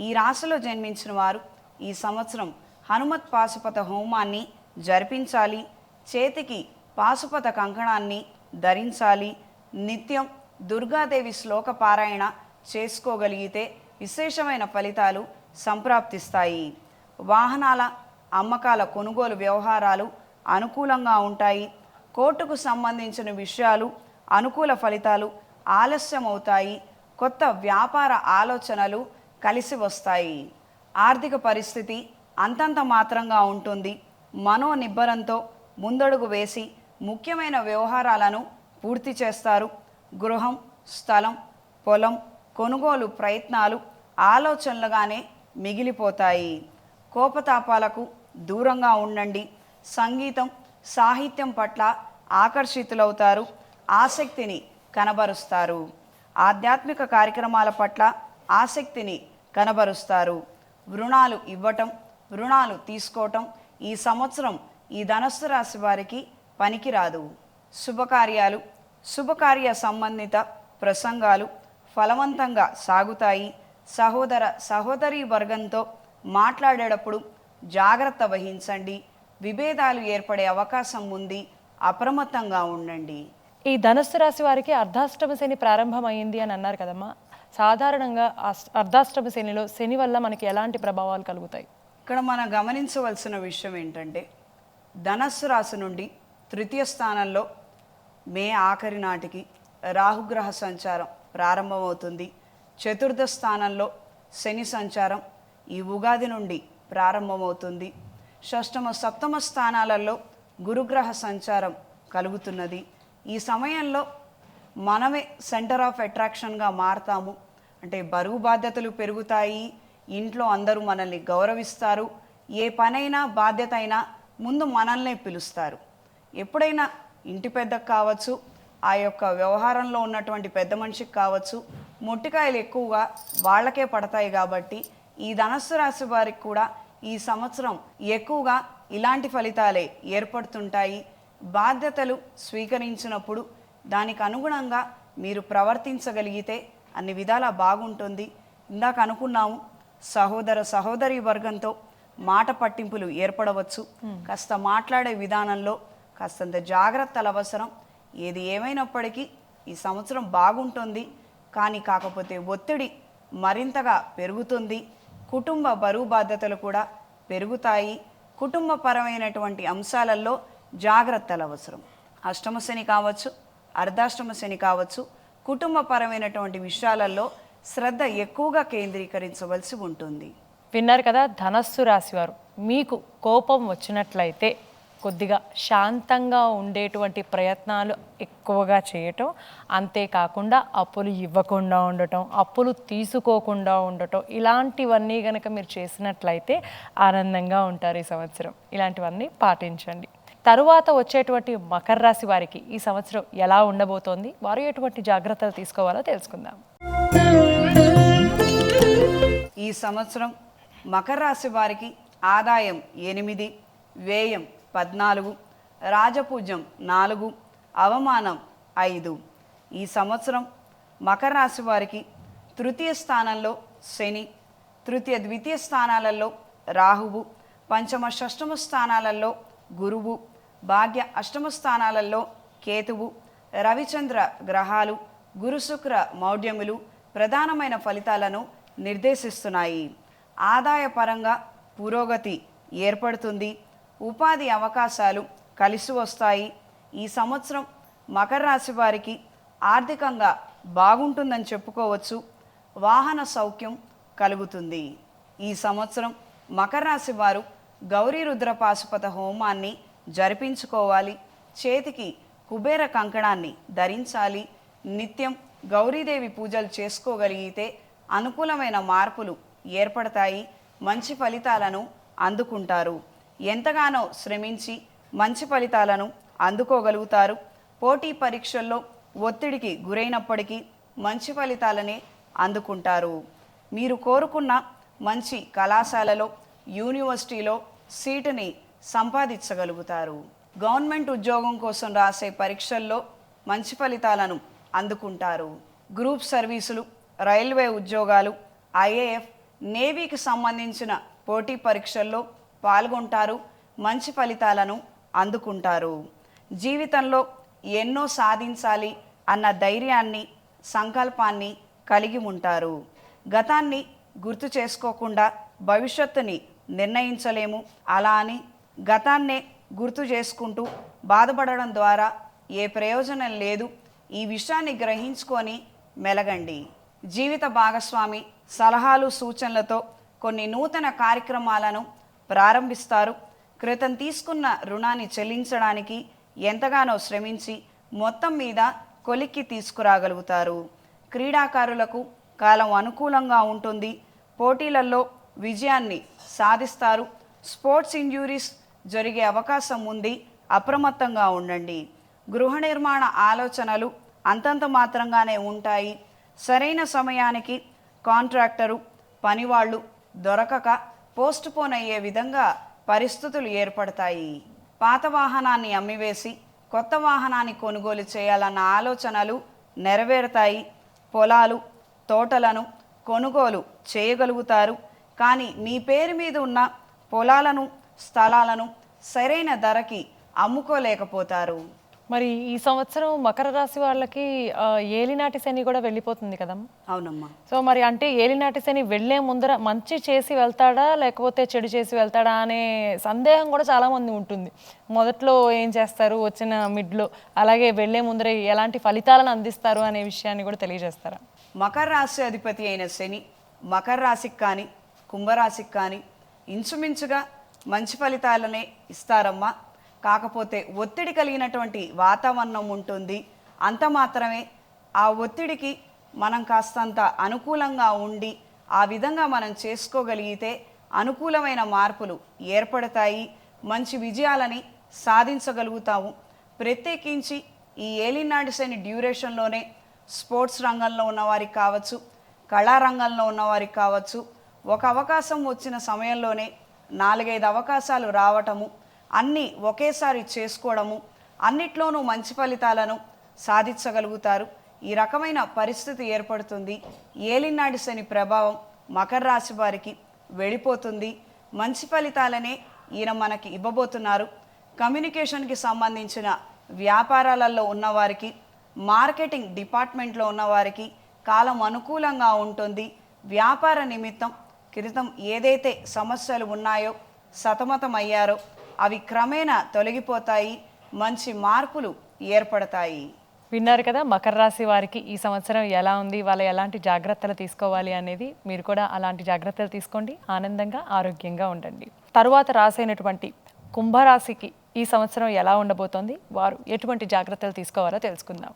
ఈ రాశిలో జన్మించిన వారు ఈ సంవత్సరం హనుమత్ పాశుపత హోమాన్ని జరిపించాలి. చేతికి పాశుపత కంకణాన్ని ధరించాలి. నిత్యం దుర్గాదేవి శ్లోక పారాయణ చేసుకోగలిగితే విశేషమైన ఫలితాలు సంప్రాప్తిస్తాయి. వాహనాల అమ్మకాల కొనుగోలు వ్యవహారాలు అనుకూలంగా ఉంటాయి. కోర్టుకు సంబంధించిన విషయాలు అనుకూల ఫలితాలు ఆలస్యమవుతాయి. కొత్త వ్యాపార ఆలోచనలు కలిసి వస్తాయి. ఆర్థిక పరిస్థితి అంతంత మాత్రంగా ఉంటుంది. మనోనిబ్బరంతో ముందడుగు వేసి ముఖ్యమైన వ్యవహారాలను పూర్తి చేస్తారు. గృహం, స్థలం, పొలం కొనుగోలు ప్రయత్నాలు ఆలోచనలుగానే మిగిలిపోతాయి. కోపతాపాలకు దూరంగా ఉండండి. సంగీతం, సాహిత్యం పట్ల ఆకర్షితులవుతారు. ఆసక్తిని కనబరుస్తారు. ఆధ్యాత్మిక కార్యక్రమాల పట్ల ఆసక్తిని కనబరుస్తారు. రుణాలు ఇవ్వటం, రుణాలు తీసుకోవటం ఈ సంవత్సరం ఈ ధనస్సు రాశి వారికి పనికిరాదు. శుభకార్యాలు, శుభకార్య సంబంధిత ప్రసంగాలు ఫలవంతంగా సాగుతాయి. సహోదర సహోదరీ వర్గంతో మాట్లాడేటప్పుడు జాగ్రత్త వహించండి. విభేదాలు ఏర్పడే అవకాశం ఉంది. అప్రమత్తంగా ఉండండి. ఈ ధనస్సు రాశి వారికి అర్ధాష్టమ శని ప్రారంభమైంది అని అన్నారు కదమ్మా. సాధారణంగా అర్ధాష్టమ శనిలో శని వల్ల మనకి ఎలాంటి ప్రభావాలు కలుగుతాయి? ఇక్కడ మనం గమనించవలసిన విషయం ఏంటంటే, ధనస్సు రాశి నుండి తృతీయ స్థానంలో మే ఆఖరి నాటికి రాహుగ్రహ సంచారం ప్రారంభమవుతుంది. చతుర్థ స్థానంలో శని సంచారం ఈ ఉగాది నుండి ప్రారంభమవుతుంది. షష్టమ సప్తమ స్థానాలలో గురుగ్రహ సంచారం కలుగుతున్నది. ఈ సమయంలో మనమే సెంటర్ ఆఫ్ అట్రాక్షన్గా మారతాము. అంటే బరువు బాధ్యతలు పెరుగుతాయి. ఇంట్లో అందరూ మనల్ని గౌరవిస్తారు. ఏ పనైనా బాధ్యత అయినా ముందు మనల్నే పిలుస్తారు. ఎప్పుడైనా ఇంటి పెద్దకు కావచ్చు, ఆ యొక్క వ్యవహారంలో ఉన్నటువంటి పెద్ద మనిషికి కావచ్చు, మొట్టికాయలు ఎక్కువగా వాళ్ళకే పడతాయి. కాబట్టి ఈ ధనస్సు రాశి వారికి కూడా ఈ సంవత్సరం ఎక్కువగా ఇలాంటి ఫలితాలే ఏర్పడుతుంటాయి. బాధ్యతలు స్వీకరించినప్పుడు దానికి అనుగుణంగా మీరు ప్రవర్తించగలిగితే అన్ని విధాలా బాగుంటుంది. ఇందాక అనుకున్నాము సహోదర సహోదరి వర్గంతో మాట పట్టింపులు ఏర్పడవచ్చు. కాస్త మాట్లాడే విధానంలో కాస్తంత జాగ్రత్తలు అవసరం. ఏది ఏమైనప్పటికీ ఈ సంవత్సరం బాగుంటుంది. కానీ కాకపోతే ఒత్తిడి మరింతగా పెరుగుతుంది. కుటుంబ బరువు బాధ్యతలు కూడా పెరుగుతాయి. కుటుంబపరమైనటువంటి అంశాలలో జాగ్రత్తలు అవసరం. అష్టమ శని కావచ్చు, అర్ధాష్టమ శని కావచ్చు, కుటుంబపరమైనటువంటి విషయాలలో శ్రద్ధ ఎక్కువగా కేంద్రీకరించవలసి ఉంటుంది. విన్నారు కదా, ధనస్సు రాశివారు మీకు కోపం వచ్చినట్లయితే కొద్దిగా శాంతంగా ఉండేటువంటి ప్రయత్నాలు ఎక్కువగా చేయటం, అంతేకాకుండా అప్పులు ఇవ్వకుండా ఉండటం, అప్పులు తీసుకోకుండా ఉండటం, ఇలాంటివన్నీ కనుక మీరు చేసినట్లయితే ఆనందంగా ఉంటారు ఈ సంవత్సరం. ఇలాంటివన్నీ పాటించండి. తరువాత వచ్చేటువంటి మకర రాశి వారికి ఈ సంవత్సరం ఎలా ఉండబోతోంది, వారు ఎటువంటి జాగ్రత్తలు తీసుకోవాలో తెలుసుకుందాం. ఈ సంవత్సరం మకర రాశి వారికి ఆదాయం 8, వ్యయం 14, రాజపూజ్యం 4, అవమానం 5. ఈ సంవత్సరం మకర రాశి వారికి తృతీయ స్థానంలో శని, తృతీయ ద్వితీయ స్థానాలలో రాహువు, పంచమ షష్టమ స్థానాలలో గురువు, భాగ్య అష్టమ స్థానాలలో కేతువు, రవిచంద్ర గ్రహాలు, గురు శుక్ర మౌఢ్యములు ప్రధానమైన ఫలితాలను నిర్దేశిస్తున్నాయి. ఆదాయపరంగా పురోగతి ఏర్పడుతుంది. ఉపాధి అవకాశాలు కలిసి వస్తాయి. ఈ సంవత్సరం మకర రాశి వారికి ఆర్థికంగా బాగుంటుందని చెప్పుకోవచ్చు. వాహన సౌఖ్యం కలుగుతుంది. ఈ సంవత్సరం మకర రాశి వారు గౌరీ రుద్ర పాశుపత హోమాన్ని జరిపించుకోవాలి. చేతికి కుబేర కంకణాన్ని ధరించాలి. నిత్యం గౌరీదేవి పూజలు చేసుకోగలిగితే అనుకూలమైన మార్పులు ఏర్పడతాయి. మంచి ఫలితాలను అందుకుంటారు. ఎంతగానో శ్రమించి మంచి ఫలితాలను అందుకోగలుగుతారు. పోటీ పరీక్షల్లో ఒత్తిడికి గురైనప్పటికీ మంచి ఫలితాలనే అందుకుంటారు. మీరు కోరుకున్న మంచి కళాశాలలో, యూనివర్సిటీలో సీటుని సంపాదించగలుగుతారు. గవర్నమెంట్ ఉద్యోగం కోసం రాసే పరీక్షల్లో మంచి ఫలితాలను అందుకుంటారు. గ్రూప్ సర్వీసులు, రైల్వే ఉద్యోగాలు, ఐఏఎఫ్, నేవీకి సంబంధించిన పోటీ పరీక్షల్లో పాల్గొంటారు. మంచి ఫలితాలను అందుకుంటారు. జీవితంలో ఎన్నో సాధించాలి అన్న ధైర్యాన్ని, సంకల్పాన్ని కలిగి ఉంటారు. గతాన్ని గుర్తు చేసుకోకుండా భవిష్యత్తుని నిర్ణయించలేము. అలా అని గతాన్నే గుర్తు చేసుకుంటూ బాధపడడం ద్వారా ఏ ప్రయోజనం లేదు. ఈ విషయాన్ని గ్రహించుకొని మెలగండి. జీవిత భాగస్వామి సలహాలు, సూచనలతో కొన్ని నూతన కార్యక్రమాలను ప్రారంభిస్తారు. క్రితం తీసుకున్న రుణాన్ని చెల్లించడానికి ఎంతగానో శ్రమించి మొత్తం మీద కొలిక్కి తీసుకురాగలుగుతారు. క్రీడాకారులకు కాలం అనుకూలంగా ఉంటుంది. పోటీలలో విజయాన్ని సాధిస్తారు. స్పోర్ట్స్ ఇంజ్యూరీస్ జరిగే అవకాశం ఉంది. అప్రమత్తంగా ఉండండి. గృహ నిర్మాణ ఆలోచనలు అంతంత మాత్రంగానే ఉంటాయి. సరైన సమయానికి కాంట్రాక్టరు, పనివాళ్ళు దొరకక పోస్ట్ పోన్ అయ్యే విధంగా పరిస్థితులు ఏర్పడతాయి. పాత వాహనాన్ని అమ్మివేసి కొత్త వాహనాన్ని కొనుగోలు చేయాలన్న ఆలోచనలు నెరవేరుతాయి. పొలాలు, తోటలను కొనుగోలు చేయగలుగుతారు. కానీ మీ పేరు మీద ఉన్న పొలాలను, స్థలాలను సరైన ధరకి అమ్ముకోలేకపోతారు. మరి ఈ సంవత్సరం మకర రాశి వాళ్ళకి ఏలినాటి శని కూడా వెళ్ళిపోతుంది కదమ్మా. అవునమ్మా. సో మరి అంటే ఏలినాటి శని వెళ్ళే ముందర మంచి చేసి వెళ్తాడా లేకపోతే చెడు చేసి వెళ్తాడా అనే సందేహం కూడా చాలామంది ఉంటుంది. మొదట్లో ఏం చేస్తారు, వచ్చిన మిడ్లో, అలాగే వెళ్ళే ముందర ఎలాంటి ఫలితాలను అందిస్తారు అనే విషయాన్ని కూడా తెలియజేస్తారా? మకర రాశి అధిపతి అయిన శని మకర రాశికి కానీ కుంభరాశికి కానీ ఇంచుమించుగా మంచి ఫలితాలనే ఇస్తారమ్మా. కాకపోతే ఒత్తిడి కలిగినటువంటి వాతావరణం ఉంటుంది. అంత మాత్రమే. ఆ ఒత్తిడికి మనం కాస్తంత అనుకూలంగా ఉండి ఆ విధంగా మనం చేసుకోగలిగితే అనుకూలమైన మార్పులు ఏర్పడతాయి. మంచి విజయాలని సాధించగలుగుతాము. ప్రత్యేకించి ఈ ఏలినాటి శని డ్యూరేషన్లోనే స్పోర్ట్స్ రంగంలో ఉన్నవారికి కావచ్చు, కళారంగంలో ఉన్నవారికి కావచ్చు, ఒక అవకాశం వచ్చిన సమయంలోనే 4-5 అవకాశాలు రావటము, అన్నీ ఒకేసారి చేసుకోవడము, అన్నిట్లోనూ మంచి ఫలితాలను సాధించగలుగుతారు. ఈ రకమైన పరిస్థితి ఏర్పడుతుంది. ఏలినాటి శని ప్రభావం మకర రాశి వారికి వెళ్ళిపోతుంది. మంచి ఫలితాలనే ఈయన మనకి ఇవ్వబోతున్నారు. కమ్యూనికేషన్కి సంబంధించిన వ్యాపారాలలో ఉన్నవారికి, మార్కెటింగ్ డిపార్ట్మెంట్లో ఉన్నవారికి కాలం అనుకూలంగా ఉంటుంది. వ్యాపార నిమిత్తం క్రితం ఏదైతే సమస్యలు ఉన్నాయో, సతమతమయ్యారో అవి క్రమేణా తొలగిపోతాయి. మంచి మార్పులు ఏర్పడతాయి. విన్నారు కదా, మకర రాశి వారికి ఈ సంవత్సరం ఎలా ఉంది, వాళ్ళు ఎలాంటి జాగ్రత్తలు తీసుకోవాలి అనేది. మీరు కూడా అలాంటి జాగ్రత్తలు తీసుకోండి, ఆనందంగా ఆరోగ్యంగా ఉండండి. తరువాత రాసైనటువంటి కుంభరాశికి ఈ సంవత్సరం ఎలా ఉండబోతోంది, వారు ఎటువంటి జాగ్రత్తలు తీసుకోవాలో తెలుసుకుందాం.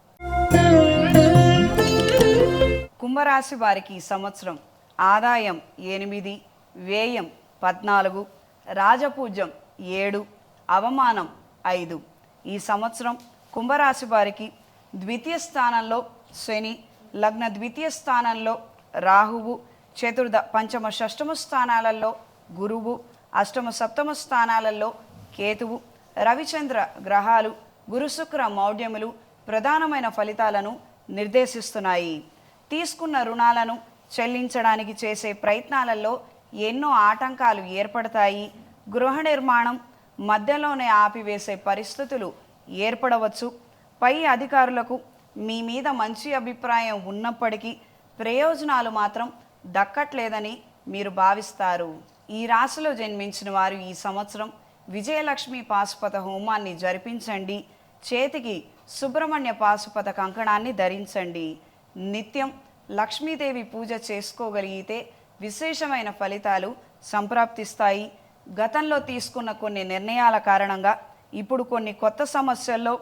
కుంభరాశి వారికి ఈ సంవత్సరం ఆదాయం 8, వ్యయం 14, రాజపూజ్యం 7, అవమానం 5. ఈ సంవత్సరం కుంభరాశి వారికి ద్వితీయ స్థానంలో శని, లగ్న ద్వితీయ స్థానంలో రాహువు, చతుర్థ పంచమ షష్టమ స్థానాలలో గురువు, అష్టమ సప్తమ స్థానాలలో కేతువు, రవిచంద్ర గ్రహాలు గురు శుక్ర మౌఢ్యములు ప్రధానమైన ఫలితాలను నిర్దేశిస్తున్నాయి. తీసుకున్న రుణాలను చెల్లించడానికి చేసే ప్రయత్నాలలో ఎన్నో ఆటంకాలు ఏర్పడతాయి. గృహ నిర్మాణం మధ్యలోనే ఆపివేసే పరిస్థితులు ఏర్పడవచ్చు. పై అధికారులకు మీ మీద మంచి అభిప్రాయం ఉన్నప్పటికీ ప్రయోజనాలు మాత్రం దక్కట్లేదని మీరు భావిస్తారు. ఈ రాశిలో జన్మించిన వారు ఈ సంవత్సరం విజయలక్ష్మి పాశుపత హోమాన్ని జరిపించండి. చేతికి సుబ్రహ్మణ్య పాశుపత కంకణాన్ని ధరించండి. నిత్యం లక్ష్మీదేవి పూజ చేసుకోగలిగితే విశేషమైన ఫలితాలు సంప్రాప్తిస్తాయి. గతంలో తీసుకున్న కొన్ని నిర్ణయాల కారణంగా ఇప్పుడు కొన్ని కొత్త సమస్యల్లో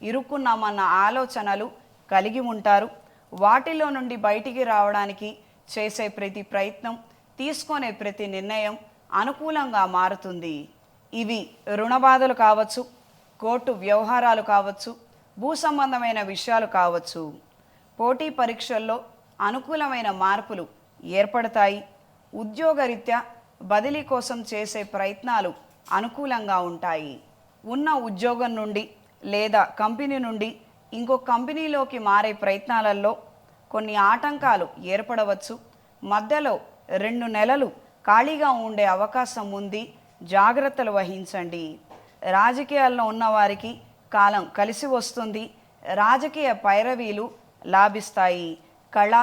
ఇరుక్కున్నామన్న ఆలోచనలు కలిగి ఉంటారు. వాటిలో నుండి బయటికి రావడానికి చేసే ప్రతి ప్రయత్నం, తీసుకునే ప్రతి నిర్ణయం అనుకూలంగా మారుతుంది. ఇవి రుణ బాధలు కావచ్చు, కోర్టు వ్యవహారాలు కావచ్చు, భూ సంబంధమైన విషయాలు కావచ్చు. పోటీ పరీక్షల్లో అనుకూలమైన మార్పులు ఏర్పడతాయి. ఉద్యోగరీత్యా బదిలీ కోసం చేసే ప్రయత్నాలు అనుకూలంగా ఉంటాయి. ఉన్న ఉద్యోగం నుండి లేదా కంపెనీ నుండి ఇంకో కంపెనీలోకి మారే ప్రయత్నాలలో కొన్ని ఆటంకాలు ఏర్పడవచ్చు. మధ్యలో 2 నెలలు ఖాళీగా ఉండే అవకాశం ఉంది. జాగ్రత్తలు వహించండి. రాజకీయాల్లో ఉన్నవారికి కాలం కలిసి వస్తుంది. రాజకీయ పైరవీలు లాభిస్తాయి. కళ,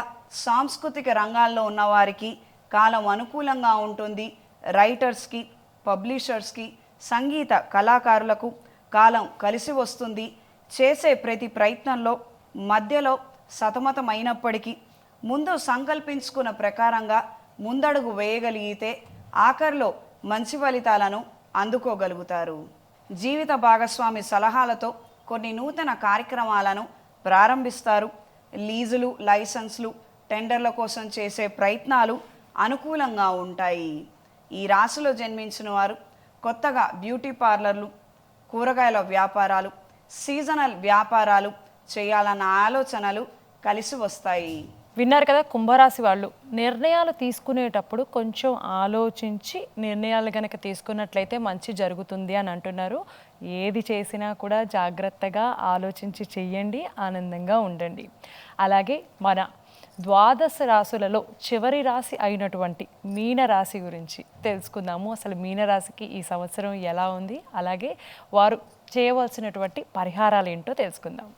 సాంస్కృతిక రంగాల్లో ఉన్నవారికి కాలం అనుకూలంగా ఉంటుంది. రైటర్స్కి, పబ్లిషర్స్కి, సంగీత కళాకారులకు కాలం కలిసి వస్తుంది. చేసే ప్రతి ప్రయత్నంలో మధ్యలో సతమతమైనప్పటికీ ముందు సంకల్పించుకున్న ప్రకారంగా ముందడుగు వేయగలిగితే ఆఖరిలో మంచి ఫలితాలను అందుకోగలుగుతారు. జీవిత భాగస్వామి సలహాలతో కొన్ని నూతన కార్యక్రమాలను ప్రారంభిస్తారు. లీజులు, లైసెన్స్లు, టెండర్ల కోసం చేసే ప్రయత్నాలు అనుకూలంగా ఉంటాయి. ఈ రాశిలో జన్మించిన వారు కొత్తగా బ్యూటీ పార్లర్లు, కూరగాయల వ్యాపారాలు, సీజనల్ వ్యాపారాలు చేయాలన్న ఆలోచనలు కలిసి వస్తాయి. విన్నారు కదా, కుంభరాశి వాళ్ళు నిర్ణయాలు తీసుకునేటప్పుడు కొంచెం ఆలోచించి నిర్ణయాలు కనుక తీసుకున్నట్లయితే మంచి జరుగుతుంది అని అంటున్నారు. ఏది చేసినా కూడా జాగ్రత్తగా ఆలోచించి చెయ్యండి, ఆనందంగా ఉండండి. అలాగే మన 12 రాశులలో చివరి రాశి అయినటువంటి మీనరాశి గురించి తెలుసుకుందాము. అసలు మీనరాశికి ఈ సంవత్సరం ఎలా ఉంది, అలాగే వారు చేయవలసినటువంటి పరిహారాలు ఏంటో తెలుసుకుందాం.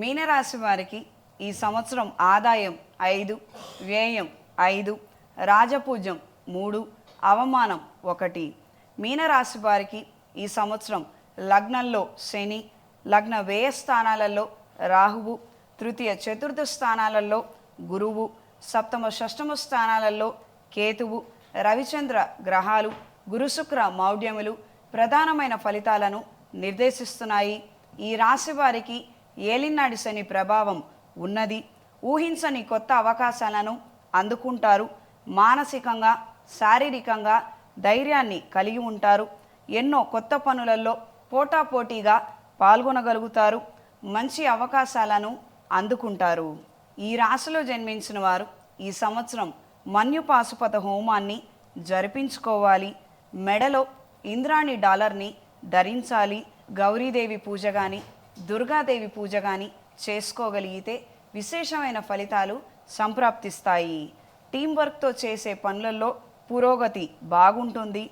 మీనరాశి వారికి ఈ సంవత్సరం ఆదాయం 5, వ్యయం 5, రాజపూజ్యం 3, అవమానం 1. మీనరాశి వారికి ఈ సంవత్సరం లగ్నంలో శని, లగ్న వ్యయ స్థానాలలో రాహువు, తృతీయ చతుర్థ స్థానాలలో గురువు, సప్తమ షష్టమ స్థానాలలో కేతువు, రవిచంద్ర గ్రహాలు గురుశుక్ర మౌఢ్యములు ప్రధానమైన ఫలితాలను నిర్దేశిస్తున్నాయి. ఈ రాశి వారికి ఏలినాటి శని ప్రభావం ఉన్నది. ఊహించని కొత్త అవకాశాలను అందుకుంటారు. మానసికంగా, శారీరకంగా ధైర్యాన్ని కలిగి ఉంటారు. ఎన్నో కొత్త పనులలో పోటాపోటీగా పాల్గొనగలుగుతారు. మంచి అవకాశాలను అందుకుంటారు. ఈ రాశిలో జన్మించిన వారు ఈ సంవత్సరం మన్యు పాశుపత హోమాన్ని జరిపించుకోవాలి. మెడలో ఇంద్రాణి డాలర్ని ధరించాలి. గౌరీదేవి పూజ కానీ దుర్గాదేవి పూజ కానీ చేసుకోగలిగితే విశేషమైన ఫలితాలు సంప్రాప్తిస్తాయి. టీం వర్క్తో చేసే పనులలో పురోగతి బాగుంటుంది.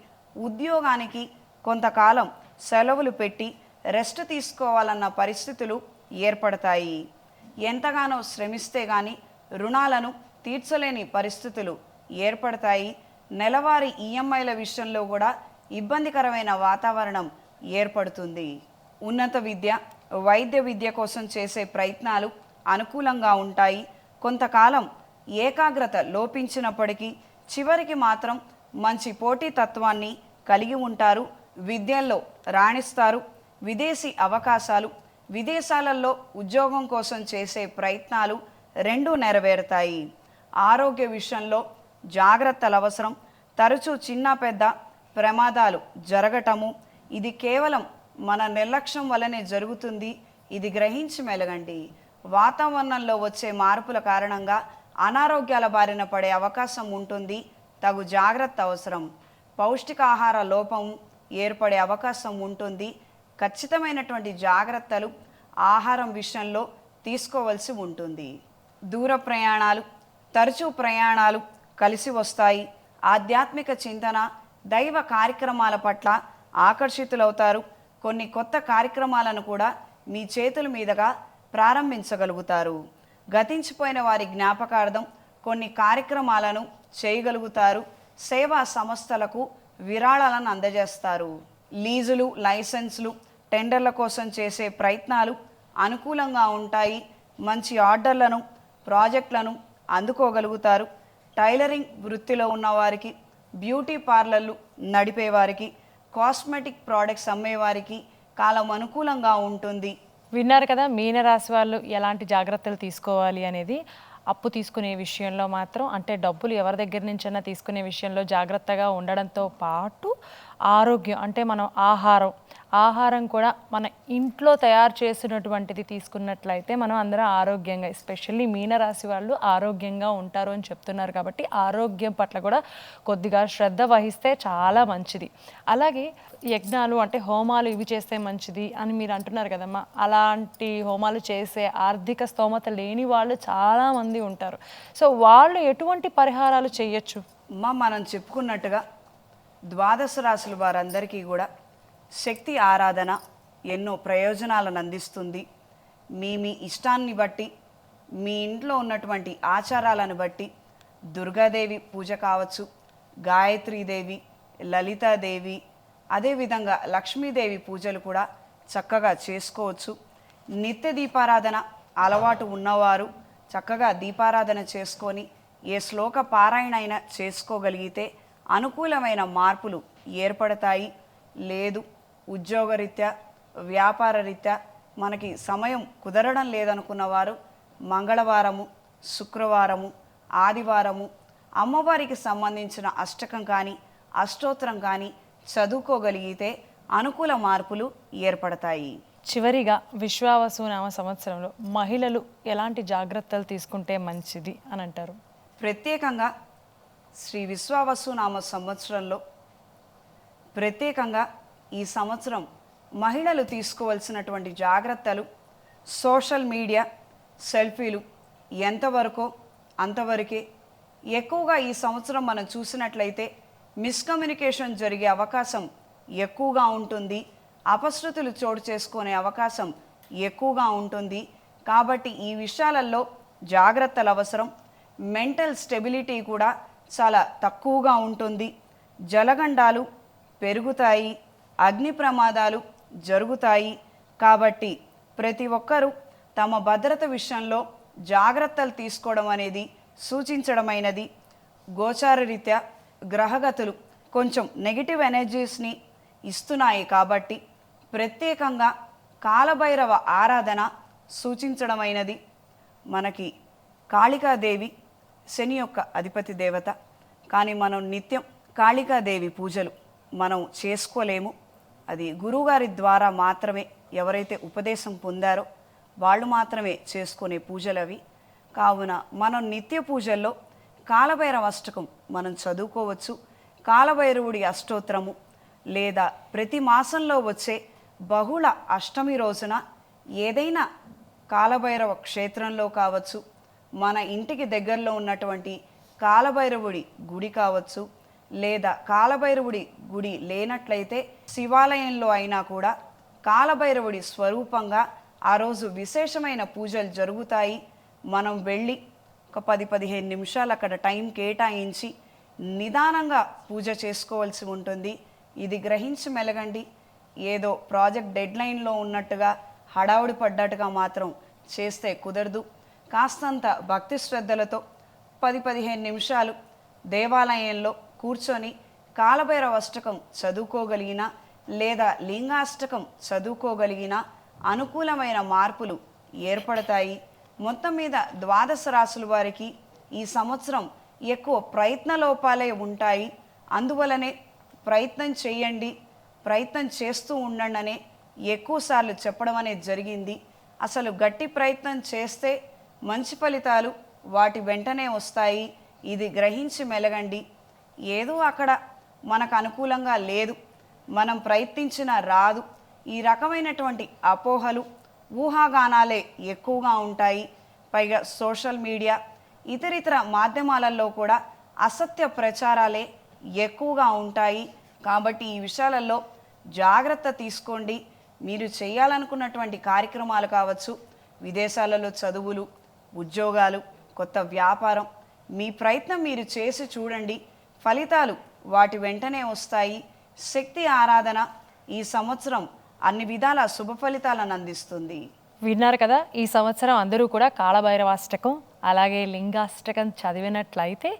ఉద్యోగానికి కొంతకాలం సెలవులు పెట్టి రెస్ట్ తీసుకోవాలన్న పరిస్థితులు ఏర్పడతాయి. ఎంతగానో శ్రమిస్తే కానీ రుణాలను తీర్చలేని పరిస్థితులు ఏర్పడతాయి. నెలవారీ ఈఎంఐల విషయంలో కూడా ఇబ్బందికరమైన వాతావరణం ఏర్పడుతుంది. ఉన్నత విద్య, వైద్య విద్య కోసం చేసే ప్రయత్నాలు అనుకూలంగా ఉంటాయి. కొంతకాలం ఏకాగ్రత లోపించినప్పటికీ చివరికి మాత్రం మంచి పోటీతత్వాన్ని కలిగి ఉంటారు. విద్యల్లో రాణిస్తారు. విదేశీ అవకాశాలు, విదేశాలలో ఉద్యోగం కోసం చేసే ప్రయత్నాలు రెండూ నెరవేరుతాయి. ఆరోగ్య విషయంలో జాగ్రత్తలు అవసరం. తరచూ చిన్న పెద్ద ప్రమాదాలు జరగటము ఇది కేవలం మన నిర్లక్ష్యం వల్లనే జరుగుతుంది. ఇది గ్రహించి మెలగండి. వాతావరణంలో వచ్చే మార్పుల కారణంగా అనారోగ్యాల బారిన పడే అవకాశం ఉంటుంది. తగు జాగ్రత్త అవసరం. పౌష్టికాహార లోపం ఏర్పడే అవకాశం ఉంటుంది. ఖచ్చితమైనటువంటి జాగ్రత్తలు ఆహారం విషయంలో తీసుకోవలసి ఉంటుంది. దూర ప్రయాణాలు, తరచూ ప్రయాణాలు కలిసి వస్తాయి. ఆధ్యాత్మిక చింతన, దైవ కార్యక్రమాల పట్ల ఆకర్షితులవుతారు. కొన్ని కొత్త కార్యక్రమాలను కూడా మీ చేతుల మీదుగా ప్రారంభించగలుగుతారు. గతించిపోయిన వారి జ్ఞాపకార్థం కొన్ని కార్యక్రమాలను చేయగలుగుతారు. సేవా సంస్థలకు విరాళాలను అందజేస్తారు. లీజులు, లైసెన్సులు, టెండర్ల కోసం చేసే ప్రయత్నాలు అనుకూలంగా ఉంటాయి. మంచి ఆర్డర్లను, ప్రాజెక్టులను అందుకోగలుగుతారు. టైలరింగ్ వృత్తిలో ఉన్నవారికి, బ్యూటీ పార్లర్లు నడిపేవారికి, కాస్మెటిక్ ప్రోడక్ట్స్ అమ్మేవారికి కాలం అనుకూలంగా ఉంటుంది. విన్నారు కదా మీనరాశి వాళ్ళు ఎలాంటి జాగ్రత్తలు తీసుకోవాలి అనేది. అప్పు తీసుకునే విషయంలో మాత్రం, అంటే డబ్బులు ఎవరి దగ్గర నుంచైనా తీసుకునే విషయంలో జాగ్రత్తగా ఉండడంతో పాటు ఆరోగ్యం, అంటే మనం ఆహారం కూడా మన ఇంట్లో తయారు చేసినటువంటిది తీసుకున్నట్లయితే మనం అందరం ఆరోగ్యంగా, ఎస్పెషల్లీ మీనరాశి వాళ్ళు ఆరోగ్యంగా ఉంటారు అని చెప్తున్నారు. కాబట్టి ఆరోగ్యం పట్ల కూడా కొద్దిగా శ్రద్ధ వహిస్తే చాలా మంచిది. అలాగే యజ్ఞాలు, అంటే హోమాలు ఇవి చేస్తే మంచిది అని మీరు అంటున్నారు కదమ్మా. అలాంటి హోమాలు చేసే ఆర్థిక స్తోమత లేని వాళ్ళు చాలామంది ఉంటారు. సో వాళ్ళు ఎటువంటి పరిహారాలు చేయొచ్చు? మనం చెప్పుకున్నట్టుగా ద్వాదశ రాశుల వారందరికీ కూడా శక్తి ఆరాధన ఎన్నో ప్రయోజనాలను అందిస్తుంది. మీ ఇష్టాన్ని బట్టి, మీ ఇంట్లో ఉన్నటువంటి ఆచారాలను బట్టి దుర్గాదేవి పూజ కావచ్చు, గాయత్రీదేవి, లలితాదేవి, అదేవిధంగా లక్ష్మీదేవి పూజలు కూడా చక్కగా చేసుకోవచ్చు. నిత్య దీపారాధన అలవాటు ఉన్నవారు చక్కగా దీపారాధన చేసుకొని ఏ శ్లోక పారాయణ అయినా చేసుకోగలిగితే అనుకూలమైన మార్పులు ఏర్పడతాయి. లేదు, ఉద్యోగరీత్యా, వ్యాపార రీత్యా మనకి సమయం కుదరడం లేదనుకున్న వారు మంగళవారము, శుక్రవారము, ఆదివారము అమ్మవారికి సంబంధించిన అష్టకం కానీ అష్టోత్తరం కానీ చదువుకోగలిగితే అనుకూల మార్పులు ఏర్పడతాయి. చివరిగా విశ్వావసునామ సంవత్సరంలో మహిళలు ఎలాంటి జాగ్రత్తలు తీసుకుంటే మంచిది అని అంటారు? ప్రత్యేకంగా శ్రీ విశ్వావసునామ సంవత్సరంలో ప్రత్యేకంగా ఈ సంవత్సరం మహిళలు తీసుకోవాల్సినటువంటి జాగ్రత్తలు, సోషల్ మీడియా సెల్ఫీలు ఎంతవరకో అంతవరకే. ఎక్కువగా ఈ సంవత్సరం మనం చూసినట్లయితే మిస్కమ్యూనికేషన్ జరిగే అవకాశం ఎక్కువగా ఉంటుంది. అపశృతులు చోటు చేసుకునే అవకాశం ఎక్కువగా ఉంటుంది. కాబట్టి ఈ విషయాలలో జాగ్రత్తలు అవసరం. మెంటల్ స్టెబిలిటీ కూడా చాలా తక్కువగా ఉంటుంది. జలగండాలు పెరుగుతాయి, అగ్ని ప్రమాదాలు జరుగుతాయి. కాబట్టి ప్రతి ఒక్కరూ తమ భద్రత విషయంలో జాగ్రత్తలు తీసుకోవడం అనేది సూచించడమైనది. గోచార రీత్యా గ్రహగతులు కొంచెం నెగిటివ్ ఎనర్జీస్ని ఇస్తున్నాయి. కాబట్టి ప్రత్యేకంగా కాలభైరవ ఆరాధన సూచించడమైనది. మనకి కాళికాదేవి శని యొక్క అధిపతి దేవత, కానీ మనం నిత్యం కాళికాదేవి పూజలు మనం చేసుకోలేము. అది గురువుగారి ద్వారా మాత్రమే, ఎవరైతే ఉపదేశం పొందారో వాళ్ళు మాత్రమే చేసుకునే పూజలు అవి. కావున మనం నిత్య పూజల్లో కాలభైరవ అష్టకం మనం చదువుకోవచ్చు. కాలభైరవుడి అష్టోత్తరము లేదా ప్రతి మాసంలో వచ్చే బహుళ అష్టమి రోజున ఏదైనా కాలభైరవ క్షేత్రంలో కావచ్చు, మన ఇంటికి దగ్గరలో ఉన్నటువంటి కాలభైరవుడి గుడి కావచ్చు, లేదా కాలభైరవుడి గుడి లేనట్లయితే శివాలయంలో అయినా కూడా కాలభైరవుడి స్వరూపంగా ఆ రోజు విశేషమైన పూజలు జరుగుతాయి. మనం వెళ్ళి ఒక 10-15 నిమిషాలు అక్కడ టైం కేటాయించి నిదానంగా పూజ చేసుకోవాల్సి ఉంటుంది. ఇది గ్రహించి మెలగండి. ఏదో ప్రాజెక్ట్ డెడ్లైన్లో ఉన్నట్టుగా హడావుడి పడ్డట్టుగా మాత్రం చేస్తే కుదరదు. కాస్తంత భక్తి శ్రద్ధలతో 10-15 నిమిషాలు దేవాలయంలో కూర్చొని కాలభైరవ అష్టకం చదువుకోగలిగిన లేదా లింగాష్టకం చదువుకోగలిగిన అనుకూలమైన మార్పులు ఏర్పడతాయి. మొత్తం మీద ద్వాదశ రాశుల వారికి ఈ సంవత్సరం ఎక్కువ ప్రయత్న లోపాలే ఉంటాయి. అందువలనే ప్రయత్నం చేయండి, ప్రయత్నం చేస్తూ ఉండండి అనే ఎక్కువసార్లు చెప్పడం అనేది జరిగింది. అసలు గట్టి ప్రయత్నం చేస్తే మంచి ఫలితాలు వాటి వెంటనే వస్తాయి. ఇది గ్రహించి మెలగండి. ఏదో అక్కడ మనకు అనుకూలంగా లేదు, మనం ప్రయత్నించినా రాదు, ఈ రకమైనటువంటి అపోహలు ఊహాగానాలే ఎక్కువగా ఉంటాయి. పైగా సోషల్ మీడియా ఇతరితర మాధ్యమాలలో కూడా అసత్య ప్రచారాలే ఎక్కువగా ఉంటాయి. కాబట్టి ఈ విషయాలలో జాగ్రత్త తీసుకోండి. మీరు చేయాలనుకున్నటువంటి కార్యక్రమాలు కావచ్చు, విదేశాలలో చదువులు, ఉద్యోగాలు, కొత్త వ్యాపారం, మీ ప్రయత్నం మీరు చేసి చూడండి. ఫలితాలు వాటి వెంటనే వస్తాయి. శక్తి ఆరాధన ఈ సంవత్సరం అన్ని విధాల శుభ ఫలితాలను అందిస్తుంది. విన్నారు కదా, ఈ సంవత్సరం అందరూ కూడా కాలభైరవాష్టకం అలాగే లింగాష్టకం చదివినట్లయితే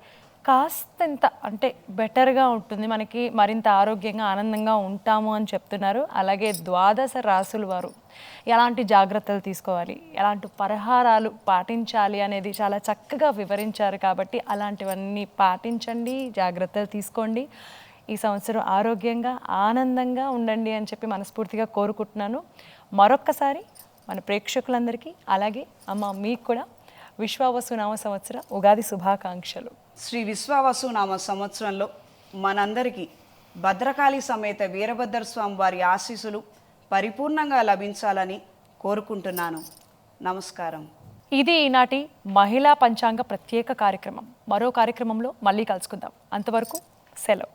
కాస్తంత అంటే బెటర్గా ఉంటుంది, మనకి మరింత ఆరోగ్యంగా ఆనందంగా ఉంటాము అని చెప్తున్నారు. అలాగే ద్వాదశ రాశుల వారు ఎలాంటి జాగ్రత్తలు తీసుకోవాలి, ఎలాంటి పరిహారాలు పాటించాలి అనేది చాలా చక్కగా వివరించారు. కాబట్టి అలాంటివన్నీ పాటించండి, జాగ్రత్తలు తీసుకోండి. ఈ సంవత్సరం ఆరోగ్యంగా ఆనందంగా ఉండండి అని చెప్పి మనస్ఫూర్తిగా కోరుకుంటున్నాను. మరొక్కసారి మన ప్రేక్షకులందరికీ అలాగే అమ్మ మీకు కూడా విశ్వావసునామ సంవత్సర ఉగాది శుభాకాంక్షలు. శ్రీ విశ్వావసునామ సంవత్సరంలో మనందరికీ భద్రకాళి సమేత వీరభద్ర స్వామి వారి ఆశీస్సులు పరిపూర్ణంగా లభించాలని కోరుకుంటున్నాను. నమస్కారం. ఇది ఈనాటి మహిళా పంచాంగ ప్రత్యేక కార్యక్రమం. మరో కార్యక్రమంలో మళ్ళీ కలుసుకుందాం. అంతవరకు సెలవు.